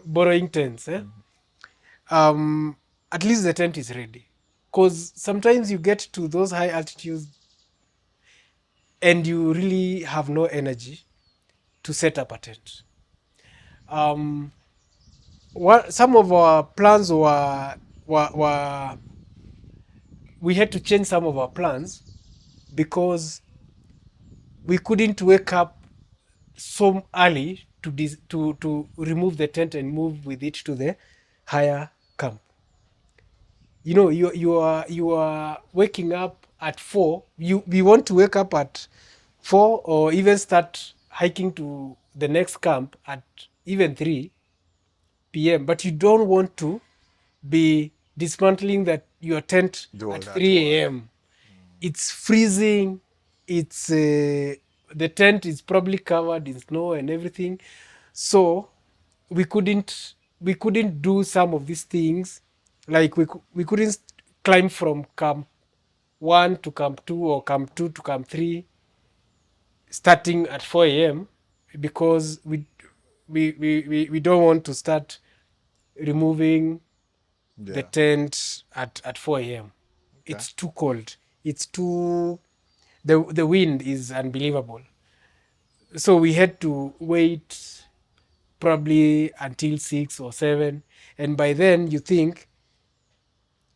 borrowing tents. At least the tent is ready. Because sometimes you get to those high altitudes and you really have no energy to set up a tent. Some of our plans were we had to change some of our plans because we couldn't wake up so early to remove the tent and move with it to the higher camp. You are waking up at 4. We want to wake up at 4, or even start hiking to the next camp at even 3 p.m. But you don't want to be dismantling your tent Do all at that 3 a.m. It's freezing. It's the tent is probably covered in snow and everything. So we we couldn't do some of these things, like we couldn't climb from camp 1 to camp 2 or camp 2 to camp 3 starting at 4 a.m. because we don't want to start removing the tent at 4 a.m. Okay. It's too cold. It's too, the wind is unbelievable. So we had to wait probably until 6 or 7. And by then you think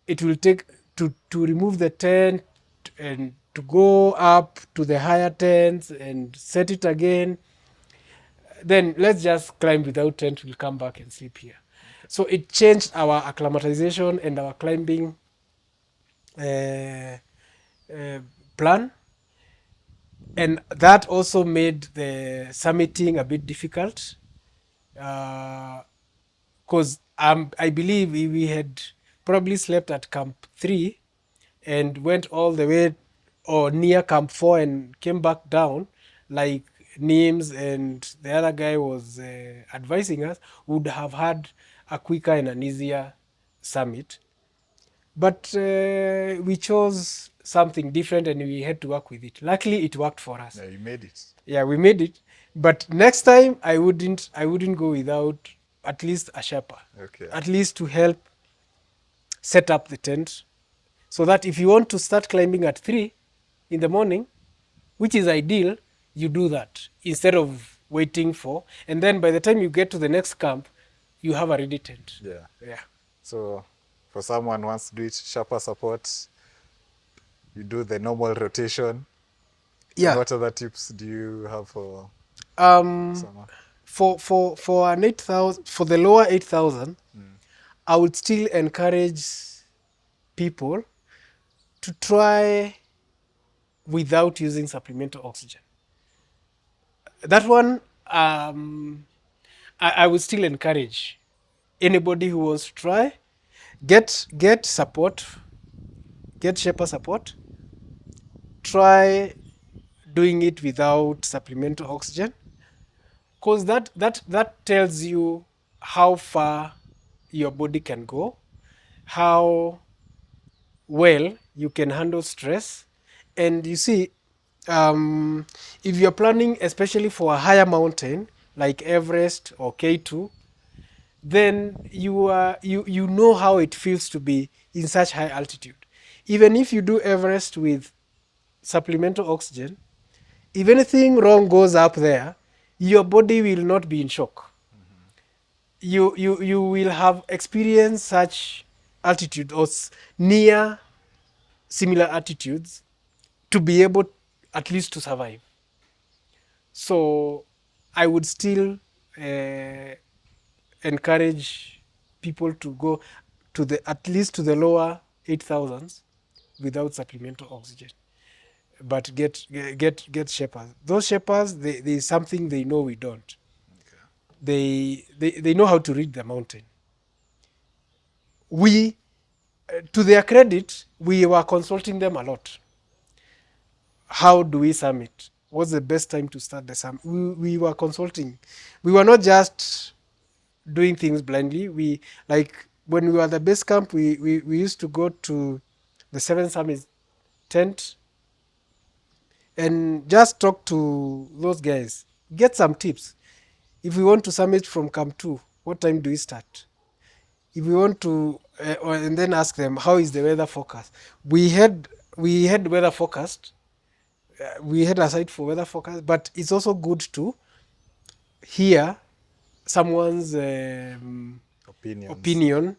it will take to remove the tent and to go up to the higher tents and set it again. Then let's just climb without tent. We'll come back and sleep here. So it changed our acclimatization and our climbing plan. And that also made the summiting a bit difficult. Because I believe we had probably slept at camp 3 and went all the way or near camp 4 and came back down, like Nims and the other guy was advising us, would have had a quicker and an easier summit. But we chose something different and we had to work with it. Luckily, it worked for us. Yeah, you made it. Yeah, we made it. But next time, I wouldn't go without at least a Sherpa. Okay. At least to help set up the tent, so that if you want to start climbing at 3 in the morning, which is ideal, you do that instead of waiting for. And then by the time you get to the next camp, you have a ready tent. Yeah. Yeah. So for someone who wants to do it, Sherpa support, you do the normal rotation. Yeah. And what other tips do you have for someone? For an 8,000, for the lower 8,000, I would still encourage people to try without using supplemental oxygen. That one, I would still encourage anybody who wants to try, get support, get Sherpa support, try doing it without supplemental oxygen, because that tells you how far your body can go, how well you can handle stress. And you see, if you're planning especially for a higher mountain like Everest or K2, then you know how it feels to be in such high altitude. Even if you do Everest with supplemental oxygen, if anything wrong goes up there, your body will not be in shock. You will have experienced such altitude or near similar altitudes to be able at least to survive. So I would still encourage people to go to the at least to the lower 8,000s without supplemental oxygen, but get Sherpas. Those Sherpas, there is something they know we don't. Okay. They know how to read the mountain. We, to their credit, we were consulting them a lot. How do we summit? What's the best time to start the summit? We were consulting. We were not just doing things blindly. We, like when we were at the base camp, we used to go to the 7 Summit tent and just talk to those guys, get some tips. If we want to summit from camp 2, what time do we start? If we want to, and then ask them, how is the weather forecast? We had weather forecast. We had a site for weather forecast, but it's also good to hear someone's opinion.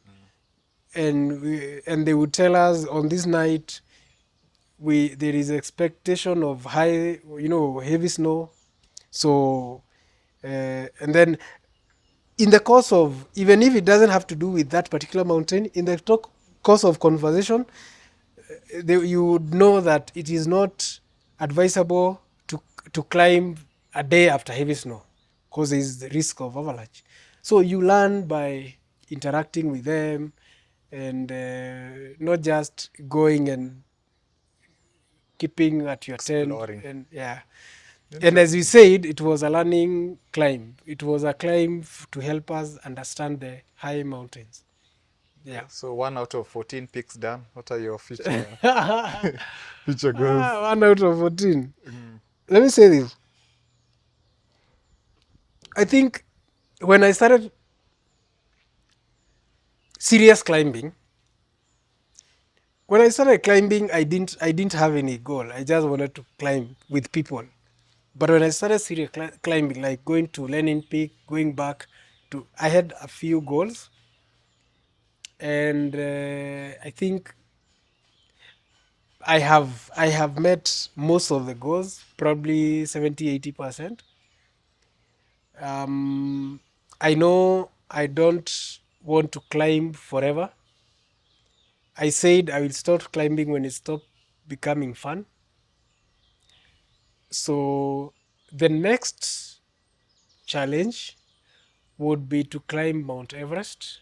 And they would tell us, on this night there is expectation of high, heavy snow. So and then in the course of, even if it doesn't have to do with that particular mountain, in the course of conversation, you would know that it is not advisable to climb a day after heavy snow, because there is the risk of avalanche. So you learn by interacting with them, and not just going and keeping at your Exploring. tent. And yeah, And as we said, it was a learning climb. It was a climb to help us understand the high mountains. Yeah. So 1 out of 14 picks done. What are your future future goals? 1 out of 14. Let me say this. I think when I started serious climbing, I didn't have any goal. I just wanted to climb with people. But when I started serious climbing, like going to Lenin Peak, going back to, I had a few goals, and I think I have met most of the goals, probably 70-80%. I know I don't want to climb forever. I said I will start climbing when it stopped becoming fun. So the next challenge would be to climb Mount Everest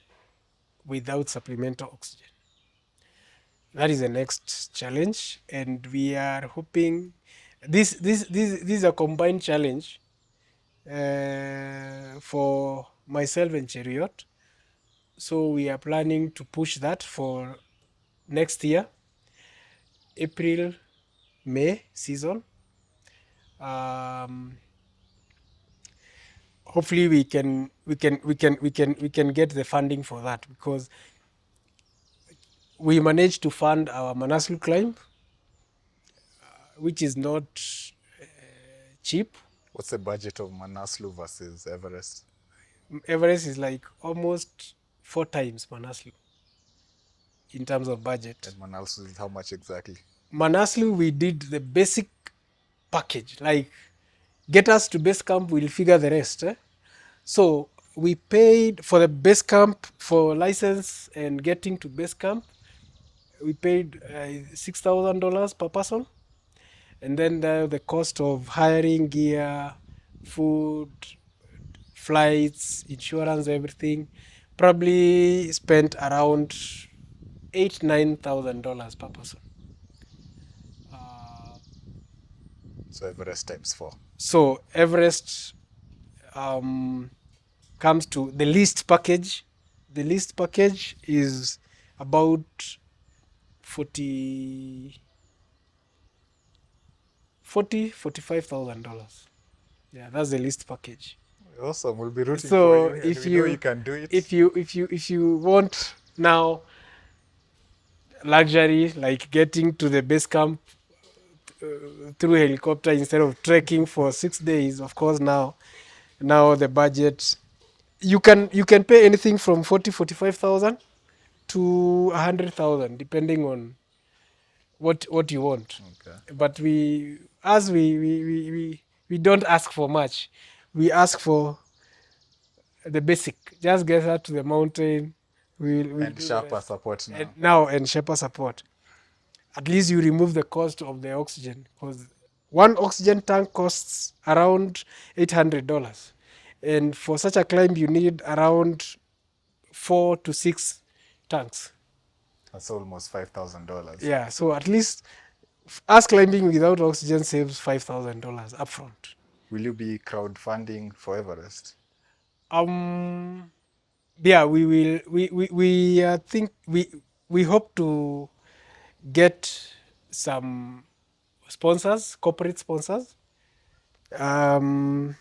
without supplemental oxygen. That is the next challenge, and we are hoping this is a combined challenge for myself and Cheruiyot. So we are planning to push that for next year, April, May season. Hopefully we can get the funding for that, because we managed to fund our Manaslu climb, which is not cheap. What's the budget of Manaslu versus Everest? Everest is like almost 4 times Manaslu in terms of budget. And Manaslu is how much exactly? Manaslu, we did the basic package, like get us to base camp, we'll figure the rest. So we paid for the base camp, for license and getting to base camp. We paid $6,000 per person, and then the cost of hiring gear, food, flights, insurance, everything, probably spent around $8,000-9,000 per person. So Everest times 4. So Everest comes to the least package. The least package is about $45,000. Yeah, that's the least package. Awesome. We'll be rooting So for you. if We you know you can do it. if you want now luxury, like getting to the base camp through helicopter instead of trekking for 6 days, of course now the budget, you can pay anything from 45,000 to 100,000 depending on what you want. Okay. But we don't ask for much. We ask for the basic. Just get her to the mountain. And Sherpa support now. And Sherpa support. At least you remove the cost of the oxygen, because one oxygen tank costs around $800, and for such a climb you need around 4 to 6 tanks. That's almost $5,000. Yeah, so at least us climbing without oxygen saves $5,000 upfront. Will you be crowdfunding for Everest? Yeah, we will. We think we hope to get some sponsors, corporate sponsors. But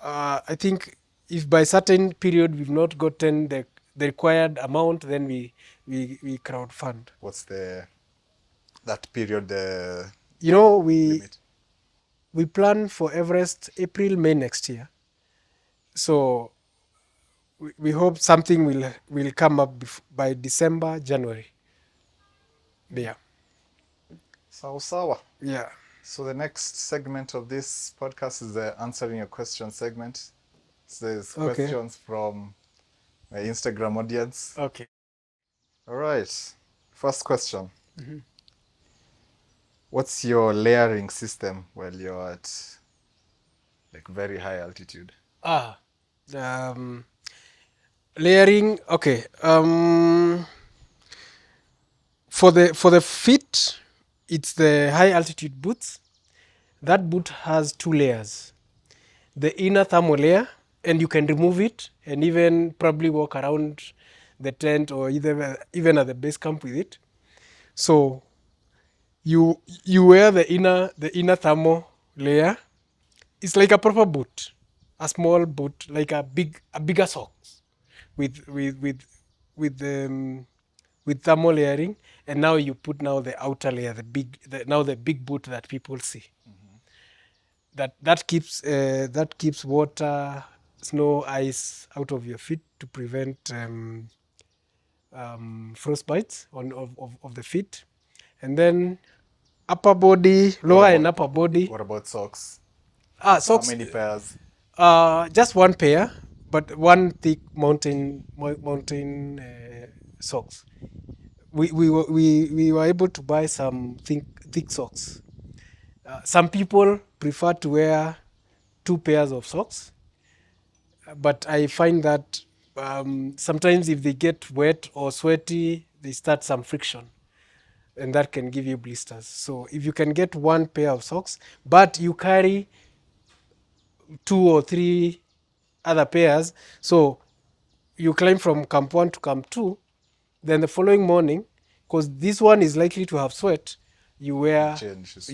I think if by certain period we've not gotten the required amount, then we crowdfund. What's that period? We plan for Everest April, May next year. So we hope something will come up by December, January. Yeah. Sawa. Yeah. So the next segment of this podcast is the answering your question segment. So there's questions from my Instagram audience. Okay. All right. First question. Mm-hmm. What's your layering system while you're at like very high altitude? Layering. Okay. For the feet, it's the high altitude boots. That boot has 2 layers. The inner thermal layer, and you can remove it and even probably walk around the tent or even at the base camp with it. So you wear the inner thermal layer. It's like a proper boot, a small boot, like a bigger socks with with with with with thermal layering. And now you put now the outer layer, the big boot that people see. That keeps water, snow, ice out of your feet to prevent frostbites of the feet. And then upper body, lower and upper body. What about socks? How Socks. many pairs? Just one pair, but one thick mountain socks. We were able to buy some thick socks. Some people prefer to wear 2 pairs of socks, but I find that sometimes if they get wet or sweaty, they start some friction, and that can give you blisters. So if you can get 1 pair of socks, but you carry 2 or 3 other pairs, so you climb from camp 1 to camp 2, then the following morning, because this one is likely to have sweat, you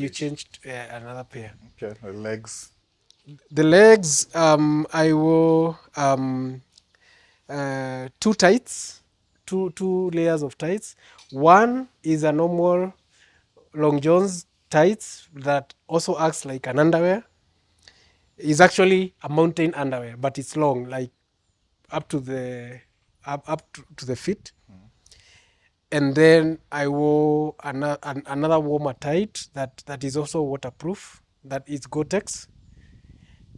change another pair. Okay, the legs. The legs, I wore 2 tights, two layers of tights. One is a normal long johns tights that also acts like an underwear. It's actually a mountain underwear, but it's long, like up to the to the feet. And then I wore another warmer tight that is also waterproof, that is Gore-Tex.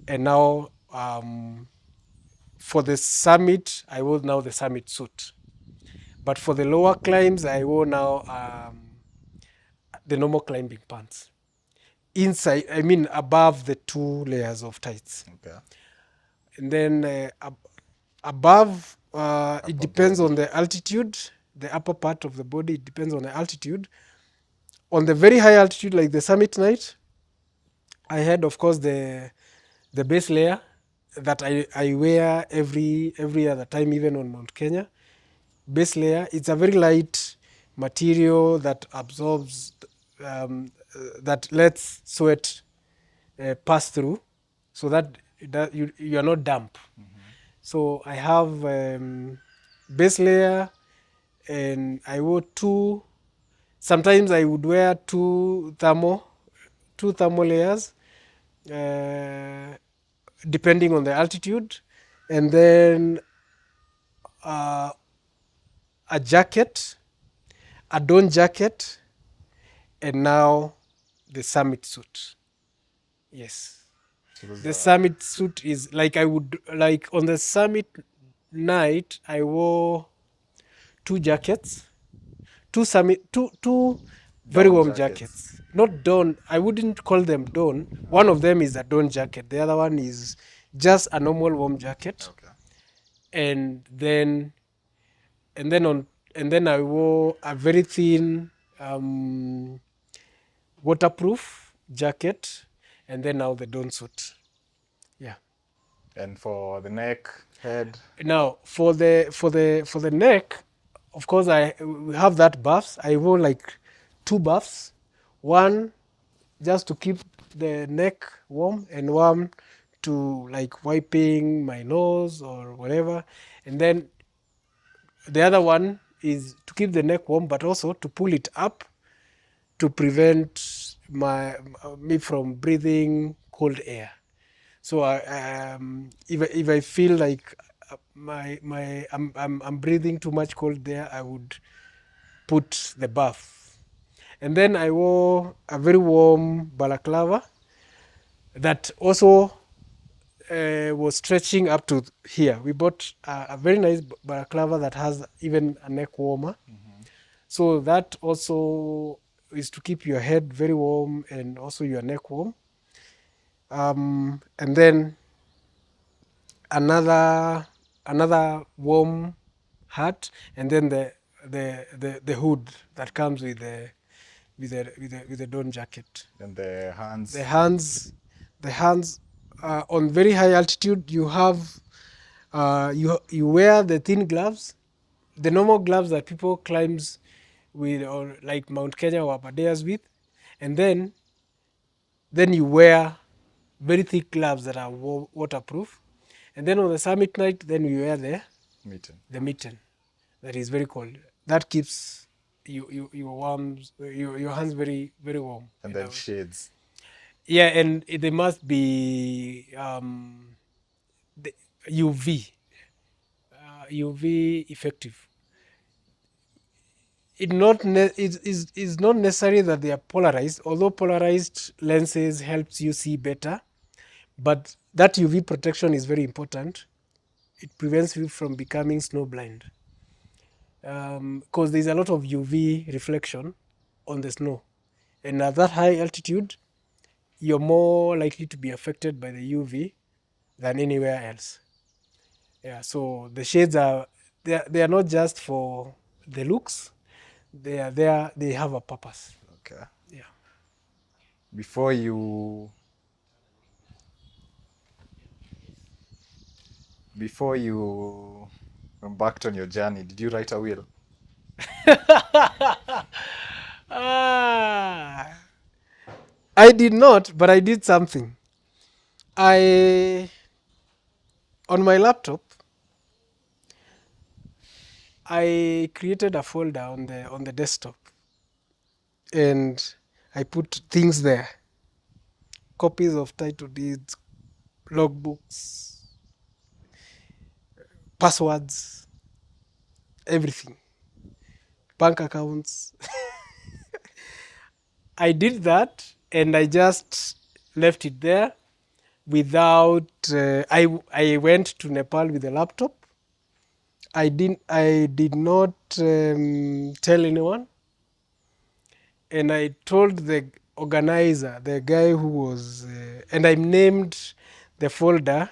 And now for the summit, I wore now the summit suit. But for the lower climbs, I wore now the normal climbing pants. Inside, I mean above the 2 layers of tights. Okay. And then above, it depends on the altitude, the upper part of the body, it depends on the altitude. On the very high altitude, like the summit night, I had, of course, the base layer that I wear every other time, even on Mount Kenya. Base layer, it's a very light material that absorbs, that lets sweat pass through, so that you are not damp. So I have base layer, and I wore 2. Sometimes I would wear 2 thermal layers, depending on the altitude, and then a jacket, a down jacket, and now the summit suit. Yes. So those The are- summit suit is like on the summit night, I wore 2 jackets, 2 very Down warm jackets. jackets. Not dawn. I wouldn't call them dawn. One of them is a dawn jacket. The other one is just a normal warm jacket. Okay. And then I wore a very thin waterproof jacket, and then now the dawn suit. Yeah. And for the neck, head. Now for the neck, of course, we have that buffs. I wore like 2 buffs, one just to keep the neck warm, and one to like wiping my nose or whatever. And then the other one is to keep the neck warm, but also to pull it up to prevent me from breathing cold air. So if I feel like I'm breathing too much cold air, I would put the buff. And then I wore a very warm balaclava that also was stretching up to here. We bought a very nice balaclava that has even a neck warmer. So that also is to keep your head very warm and also your neck warm. And then another warm hat, and then the hood that comes with with a down jacket. And the hands. The hands on very high altitude. You have you wear the thin gloves, the normal gloves that people climbs with, or like Mount Kenya or Aberdares with, and then you wear very thick gloves that are waterproof, and then on the summit night, then you wear the mitten that is very cold. That keeps your hands very very warm. And then shades. Yeah, and they must be the UV effective. It is not necessary that they are polarized, although polarized lenses helps you see better, but that UV protection is very important. It prevents you from becoming snow blind, because there's a lot of UV reflection on the snow, and at that high altitude you're more likely to be affected by the UV than anywhere else. Yeah, so the shades they are not just for the looks. They are there. They have a purpose. Okay. Yeah. Before you embarked on your journey, did you write a will? I did not, but I did something. On my laptop, I created a folder on the desktop, and I put things there: copies of title deeds, logbooks, passwords, everything, bank accounts. I did that, and I just left it there without. I went to Nepal with the laptop. I did not tell anyone, and I told the organizer, the guy who was, and I named the folder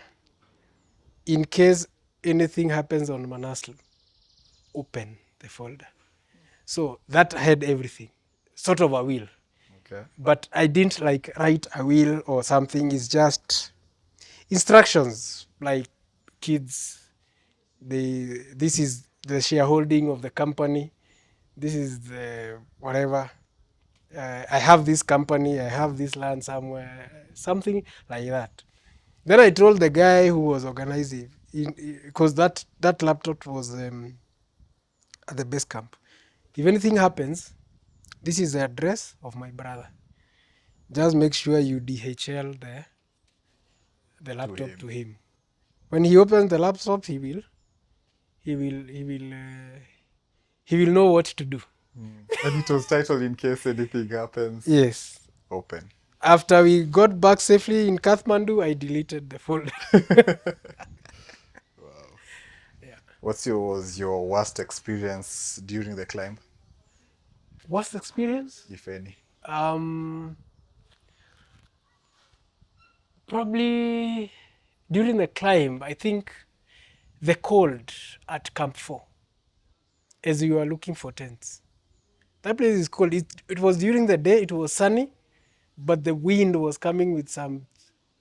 in case anything happens on Manaslu. Open the folder. So that had everything, sort of a will. Okay. But I didn't like write a will or something. It's just instructions, like kids. This is the shareholding of the company. This is the whatever. I have this company. I have this land somewhere. Something like that. Then I told the guy who was organizing, because that laptop was at the base camp. If anything happens, this is the address of my brother. Just make sure you DHL the laptop to him. When he opens the laptop, he will know what to do. And it was titled "In case anything happens." Yes. Open. After we got back safely in Kathmandu, I deleted the folder. Wow. Yeah. Was your worst experience during the climb, Worst experience? if any? Probably during the climb, I think the cold at Camp 4, as we were looking for tents. That place is cold. It was during the day, it was sunny, but the wind was coming with some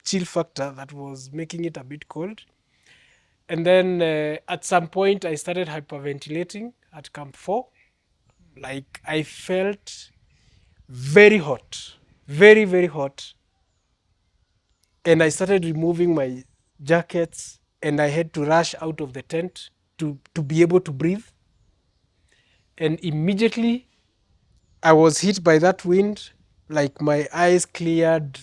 chill factor that was making it a bit cold. And then at some point, I started hyperventilating at Camp 4. Like, I felt very hot, very, very hot. And I started removing my jackets, and I had to rush out of the tent to be able to breathe. And immediately I was hit by that wind. Like, my eyes cleared,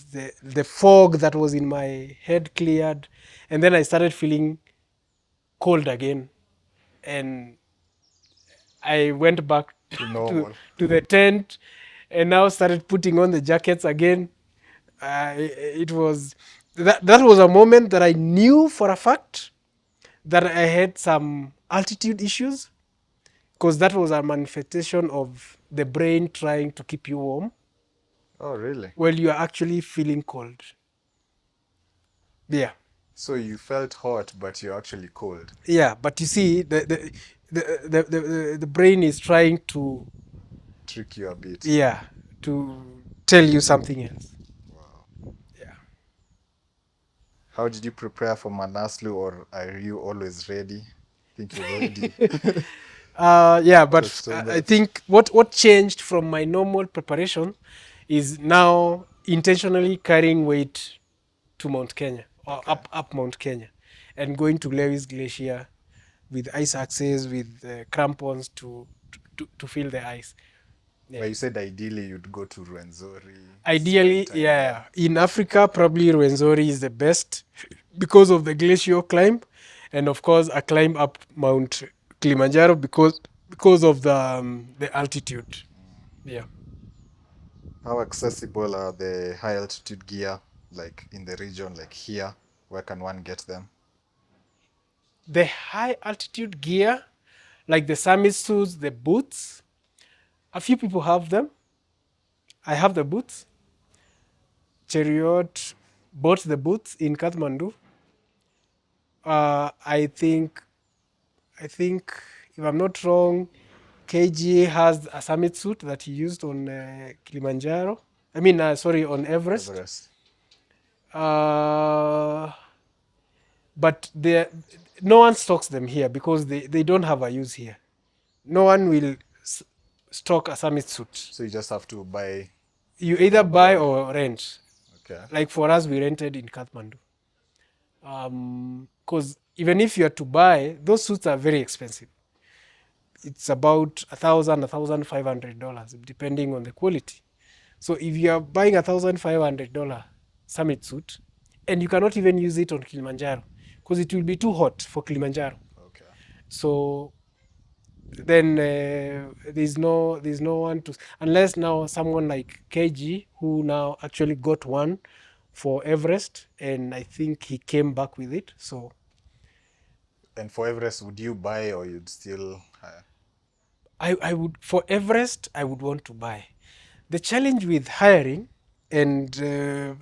the fog that was in my head cleared, and then I started feeling cold again. And I went back Normal. to the tent, and now started putting on the jackets again. It was that was a moment that I knew for a fact that I had some altitude issues, because that was a manifestation of the brain trying to keep you warm. Oh, really? Well, you are actually feeling cold. Yeah. So you felt hot, but you're actually cold. Yeah, but you see, the brain is trying to trick you a bit. Yeah, to tell you something else. Wow. Yeah. How did you prepare for Manaslu, or are you always ready? Think you've already Yeah, but touched on I that. think what changed from my normal preparation is now intentionally carrying weight to Mount Kenya or Okay. up Mount Kenya, and going to Lewis Glacier with ice axes, with crampons to feel the ice. Yeah. But you said ideally you'd go to Rwenzori, spend Ideally, time yeah, there. in Africa, probably Rwenzori is the best because of the glacial climb, and of course a climb up Mount Kilimanjaro because of the altitude. Yeah. How accessible are the high altitude gear, like in the region, like here? Where can one get them? The high altitude gear, like the summit suits, the boots, a few people have them. I have the boots. Cheruiyot bought the boots in Kathmandu. I think if I'm not wrong, KG has a summit suit that he used on Kilimanjaro. I mean, sorry, on Everest. Everest. Uh, but no one stocks them here because they don't have a use here. No one will stock a summit suit. So you just have to buy You from either buy abroad. or rent. Okay. Like for us, we rented in Kathmandu. Because even if you are to buy, those suits are very expensive. It's about $1,000, $1,500, depending on the quality. So if you are buying $1,500 summit suit, and you cannot even use it on Kilimanjaro, because it will be too hot for Kilimanjaro. Okay. So then there's no one to, unless now someone like KG who now actually got one for Everest, and I think he came back with it. So And for Everest, would you buy or you'd still hire? I would, for Everest, I would want to buy. The challenge with hiring and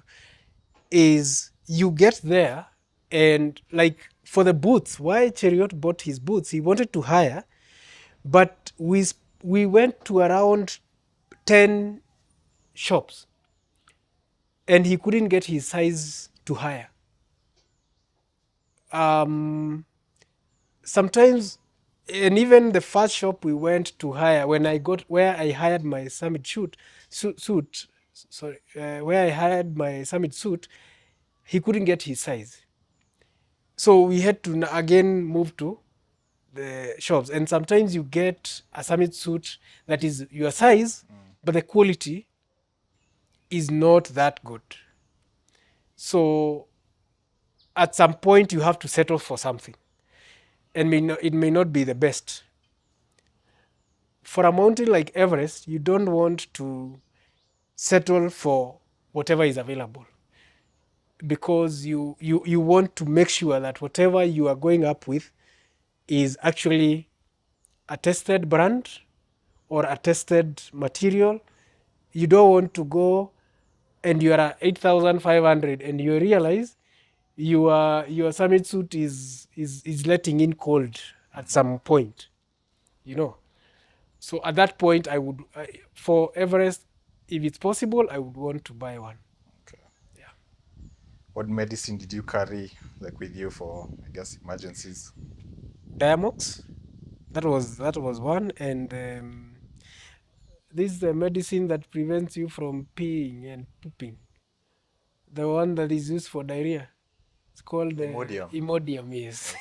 is you get there, and like for the boots, why Cheruiyot bought his boots, he wanted to hire, but we went to around 10 shops, and he couldn't get his size to hire. Sometimes, and even the first shop we went to hire, when I got where I hired my summit suit, sorry, where I hired my summit suit, he couldn't get his size. So we had to again move to the shops. And sometimes you get a summit suit that is your size, but the quality is not that good. So at some point you have to settle for something, and it may not be the best. For a mountain like Everest, you don't want to settle for whatever is available, because you want to make sure that whatever you are going up with is actually a tested brand or a tested material. You don't want to go and you are at 8,500 and you realize your summit suit is letting in cold at some point, you know. So at that point, I would, for Everest, if it's possible, I would want to buy one. Okay. Yeah. What medicine did you carry, like, with you for, I guess, emergencies? Diamox, that was one, and this is the medicine that prevents you from peeing and pooping. The one that is used for diarrhea. It's called Imodium. Imodium, yes.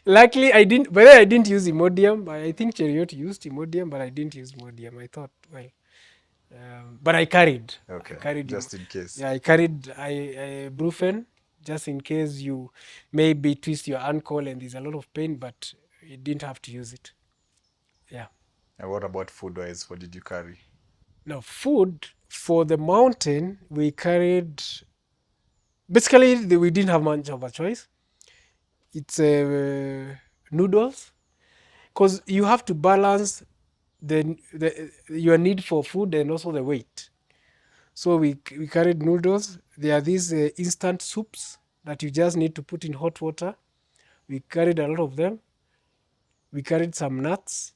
Luckily, I didn't use Imodium. I think Cheruiyot used Imodium, but I didn't use Imodium. I thought, well, but I carried. Okay. I carried. Just in case. Yeah, I carried Brufen, just in case you maybe twist your ankle and there's a lot of pain, but you didn't have to use it. Yeah. And what about food-wise? What did you carry? Now, food for the mountain, we carried. Basically, we didn't have much of a choice. It's noodles, because you have to balance your need for food and also the weight. So we carried noodles. There are these instant soups that you just need to put in hot water. We carried a lot of them. We carried some nuts.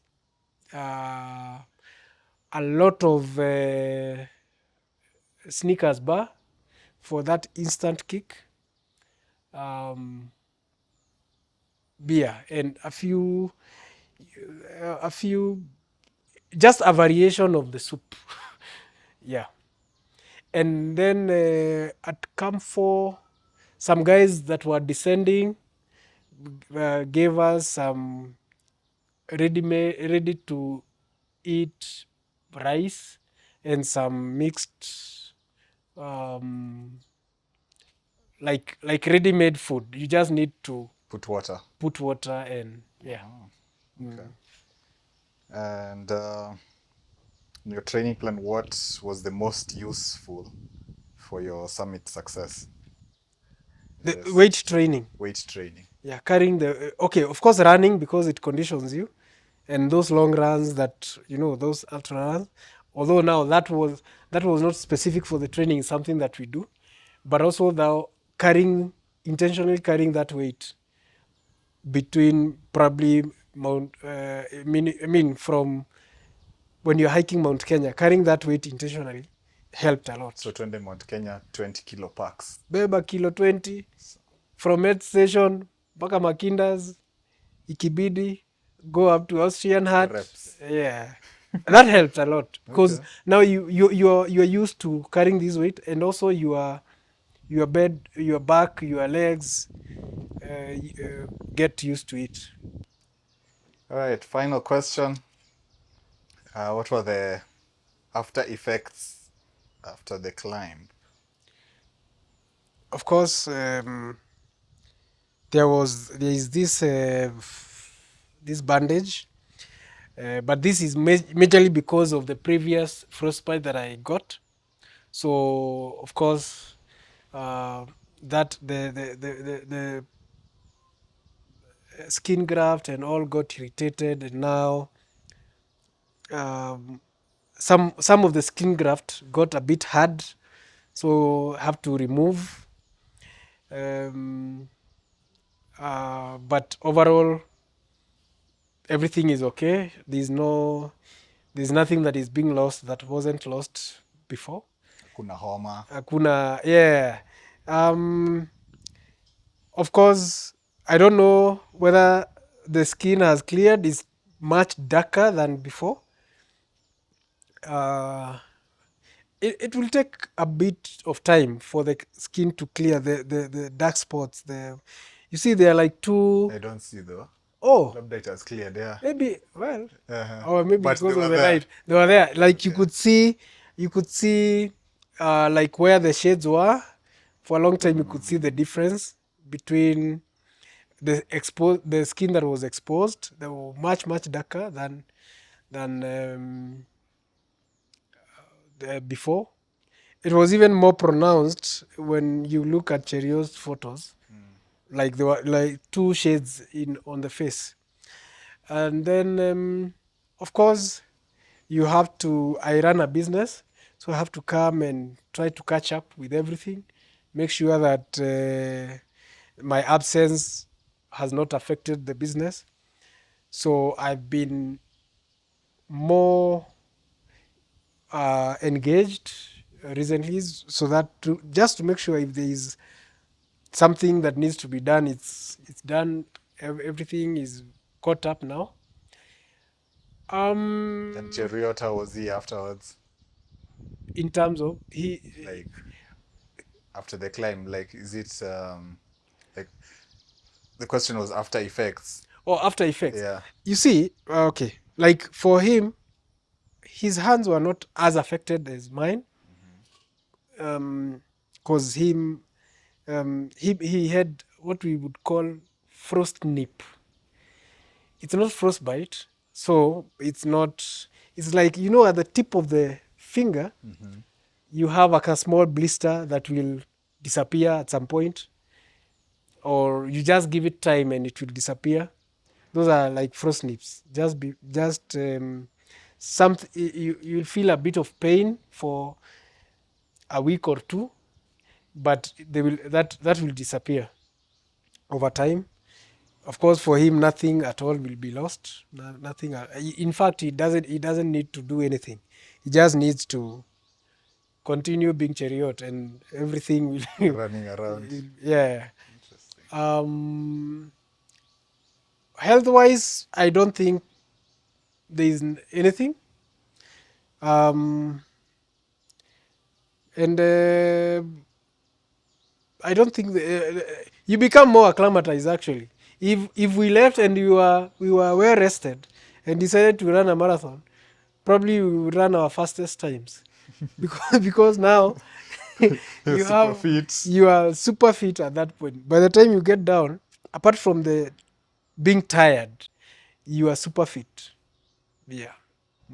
a lot of Snickers bar for that instant kick, beer, and a few, just a variation of the soup. Yeah. And then at Camp 4, some guys that were descending gave us some ready to eat rice and some mixed like ready made food. You just need to Put water. put water and yeah. Okay. And in your training plan, what was the most useful for your summit success? The Yes. weight training. Weight training. Yeah, carrying the okay, of course running because it conditions you, and those long runs that those ultra runs. Although now that was not specific for the training, it's something that we do, but also now intentionally carrying that weight between probably from when you're hiking Mount Kenya, carrying that weight intentionally helped a lot. So twende Mount Kenya 20 kilo packs. Beba kilo 20 from Med Station mpaka Makindas, ikibidi go up to Austrian Hut. Reps. Yeah, that helped a lot because Okay. now you're used to carrying this weight, and also your back, your legs get used to it. All right, final question. What were the after effects after the climb? Of course, there is this bandage, but this is majorly because of the previous frostbite that I got. So of course, that the skin graft and all got irritated, and now some of the skin graft got a bit hard, so have to remove. But overall, everything is okay. There's nothing that is being lost that wasn't lost before. Kuna homa. Hakuna, yeah. Of course, I don't know whether the skin has cleared. It's much darker than before. It will take a bit of time for the skin to clear the dark spots. You see, there are like two. I don't see though. Oh, Labda it has cleared, yeah. maybe, well, Uh-huh. or maybe But because they of were the there. light, they were there. Like you could see, like where the shades were. For a long time, you could see the difference between the skin that was exposed. They were much darker than before. It was even more pronounced when you look at Cheruiyot's photos. Like there were like two shades on the face. And then, of course, I run a business, so I have to come and try to catch up with everything, make sure that my absence has not affected the business. So I've been more engaged recently, so that just to make sure if there is something that needs to be done, it's done. Everything is caught up now. And Cheruiyot, how was he afterwards? In terms of Like after the climb, like is it like the question was after effects? after effects. Yeah. You see, okay, like for him, his hands were not as affected as mine, because he had what we would call frost nip. It's not frostbite, so it's not. It's like at the tip of the finger, you have like a small blister that will disappear at some point, or you just give it time and it will disappear. Those are like frost nips. You'll feel a bit of pain for a week or two, but that will disappear over time. Of course, for him, nothing at all will be lost. Nothing. In fact, he doesn't need to do anything. He just needs to continue being Cheruiyot, and everything will. Running around. Yeah. Interesting. Health-wise, I don't think there is anything. And I don't think you become more acclimatized actually. If we left and we were well rested and decided to run a marathon, probably we would run our fastest times because now you are super fit at that point. By the time you get down, apart from the being tired, you are super fit. Yeah.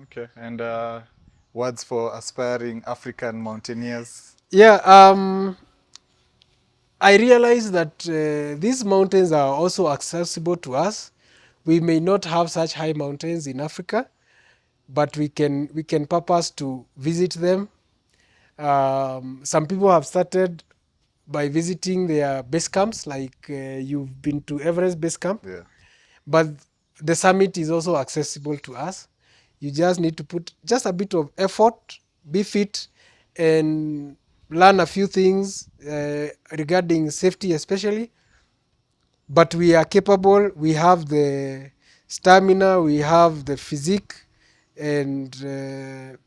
Okay. And words for aspiring African mountaineers? Yeah. I realize that these mountains are also accessible to us. We may not have such high mountains in Africa, but we can purpose to visit them. Some people have started by visiting their base camps, like you've been to Everest base camp. Yeah. But the summit is also accessible to us. You just need to put just a bit of effort, be fit, and learn a few things regarding safety especially. But we are capable, we have the stamina, we have the physique and the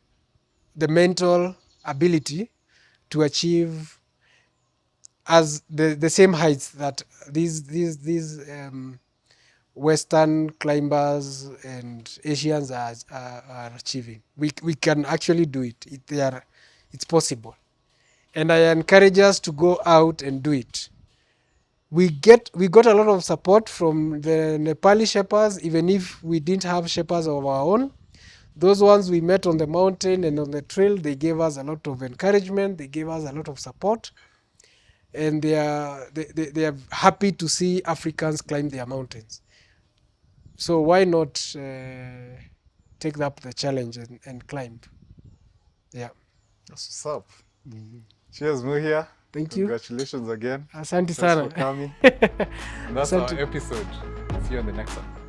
mental ability to achieve as the same heights that these Western climbers and Asians are achieving. We can actually do it. It's possible. And I encourage us to go out and do it. We got a lot of support from the Nepali Sherpas, even if we didn't have Sherpas of our own. Those ones we met on the mountain and on the trail, they gave us a lot of encouragement, they gave us a lot of support. And they are happy to see Africans climb their mountains. So why not take up the challenge and climb? Yeah. That's what's up. Cheers, Muhia. Thank you. Congratulations again. Asante Thanks sana. for coming. That's our episode. See you on the next one.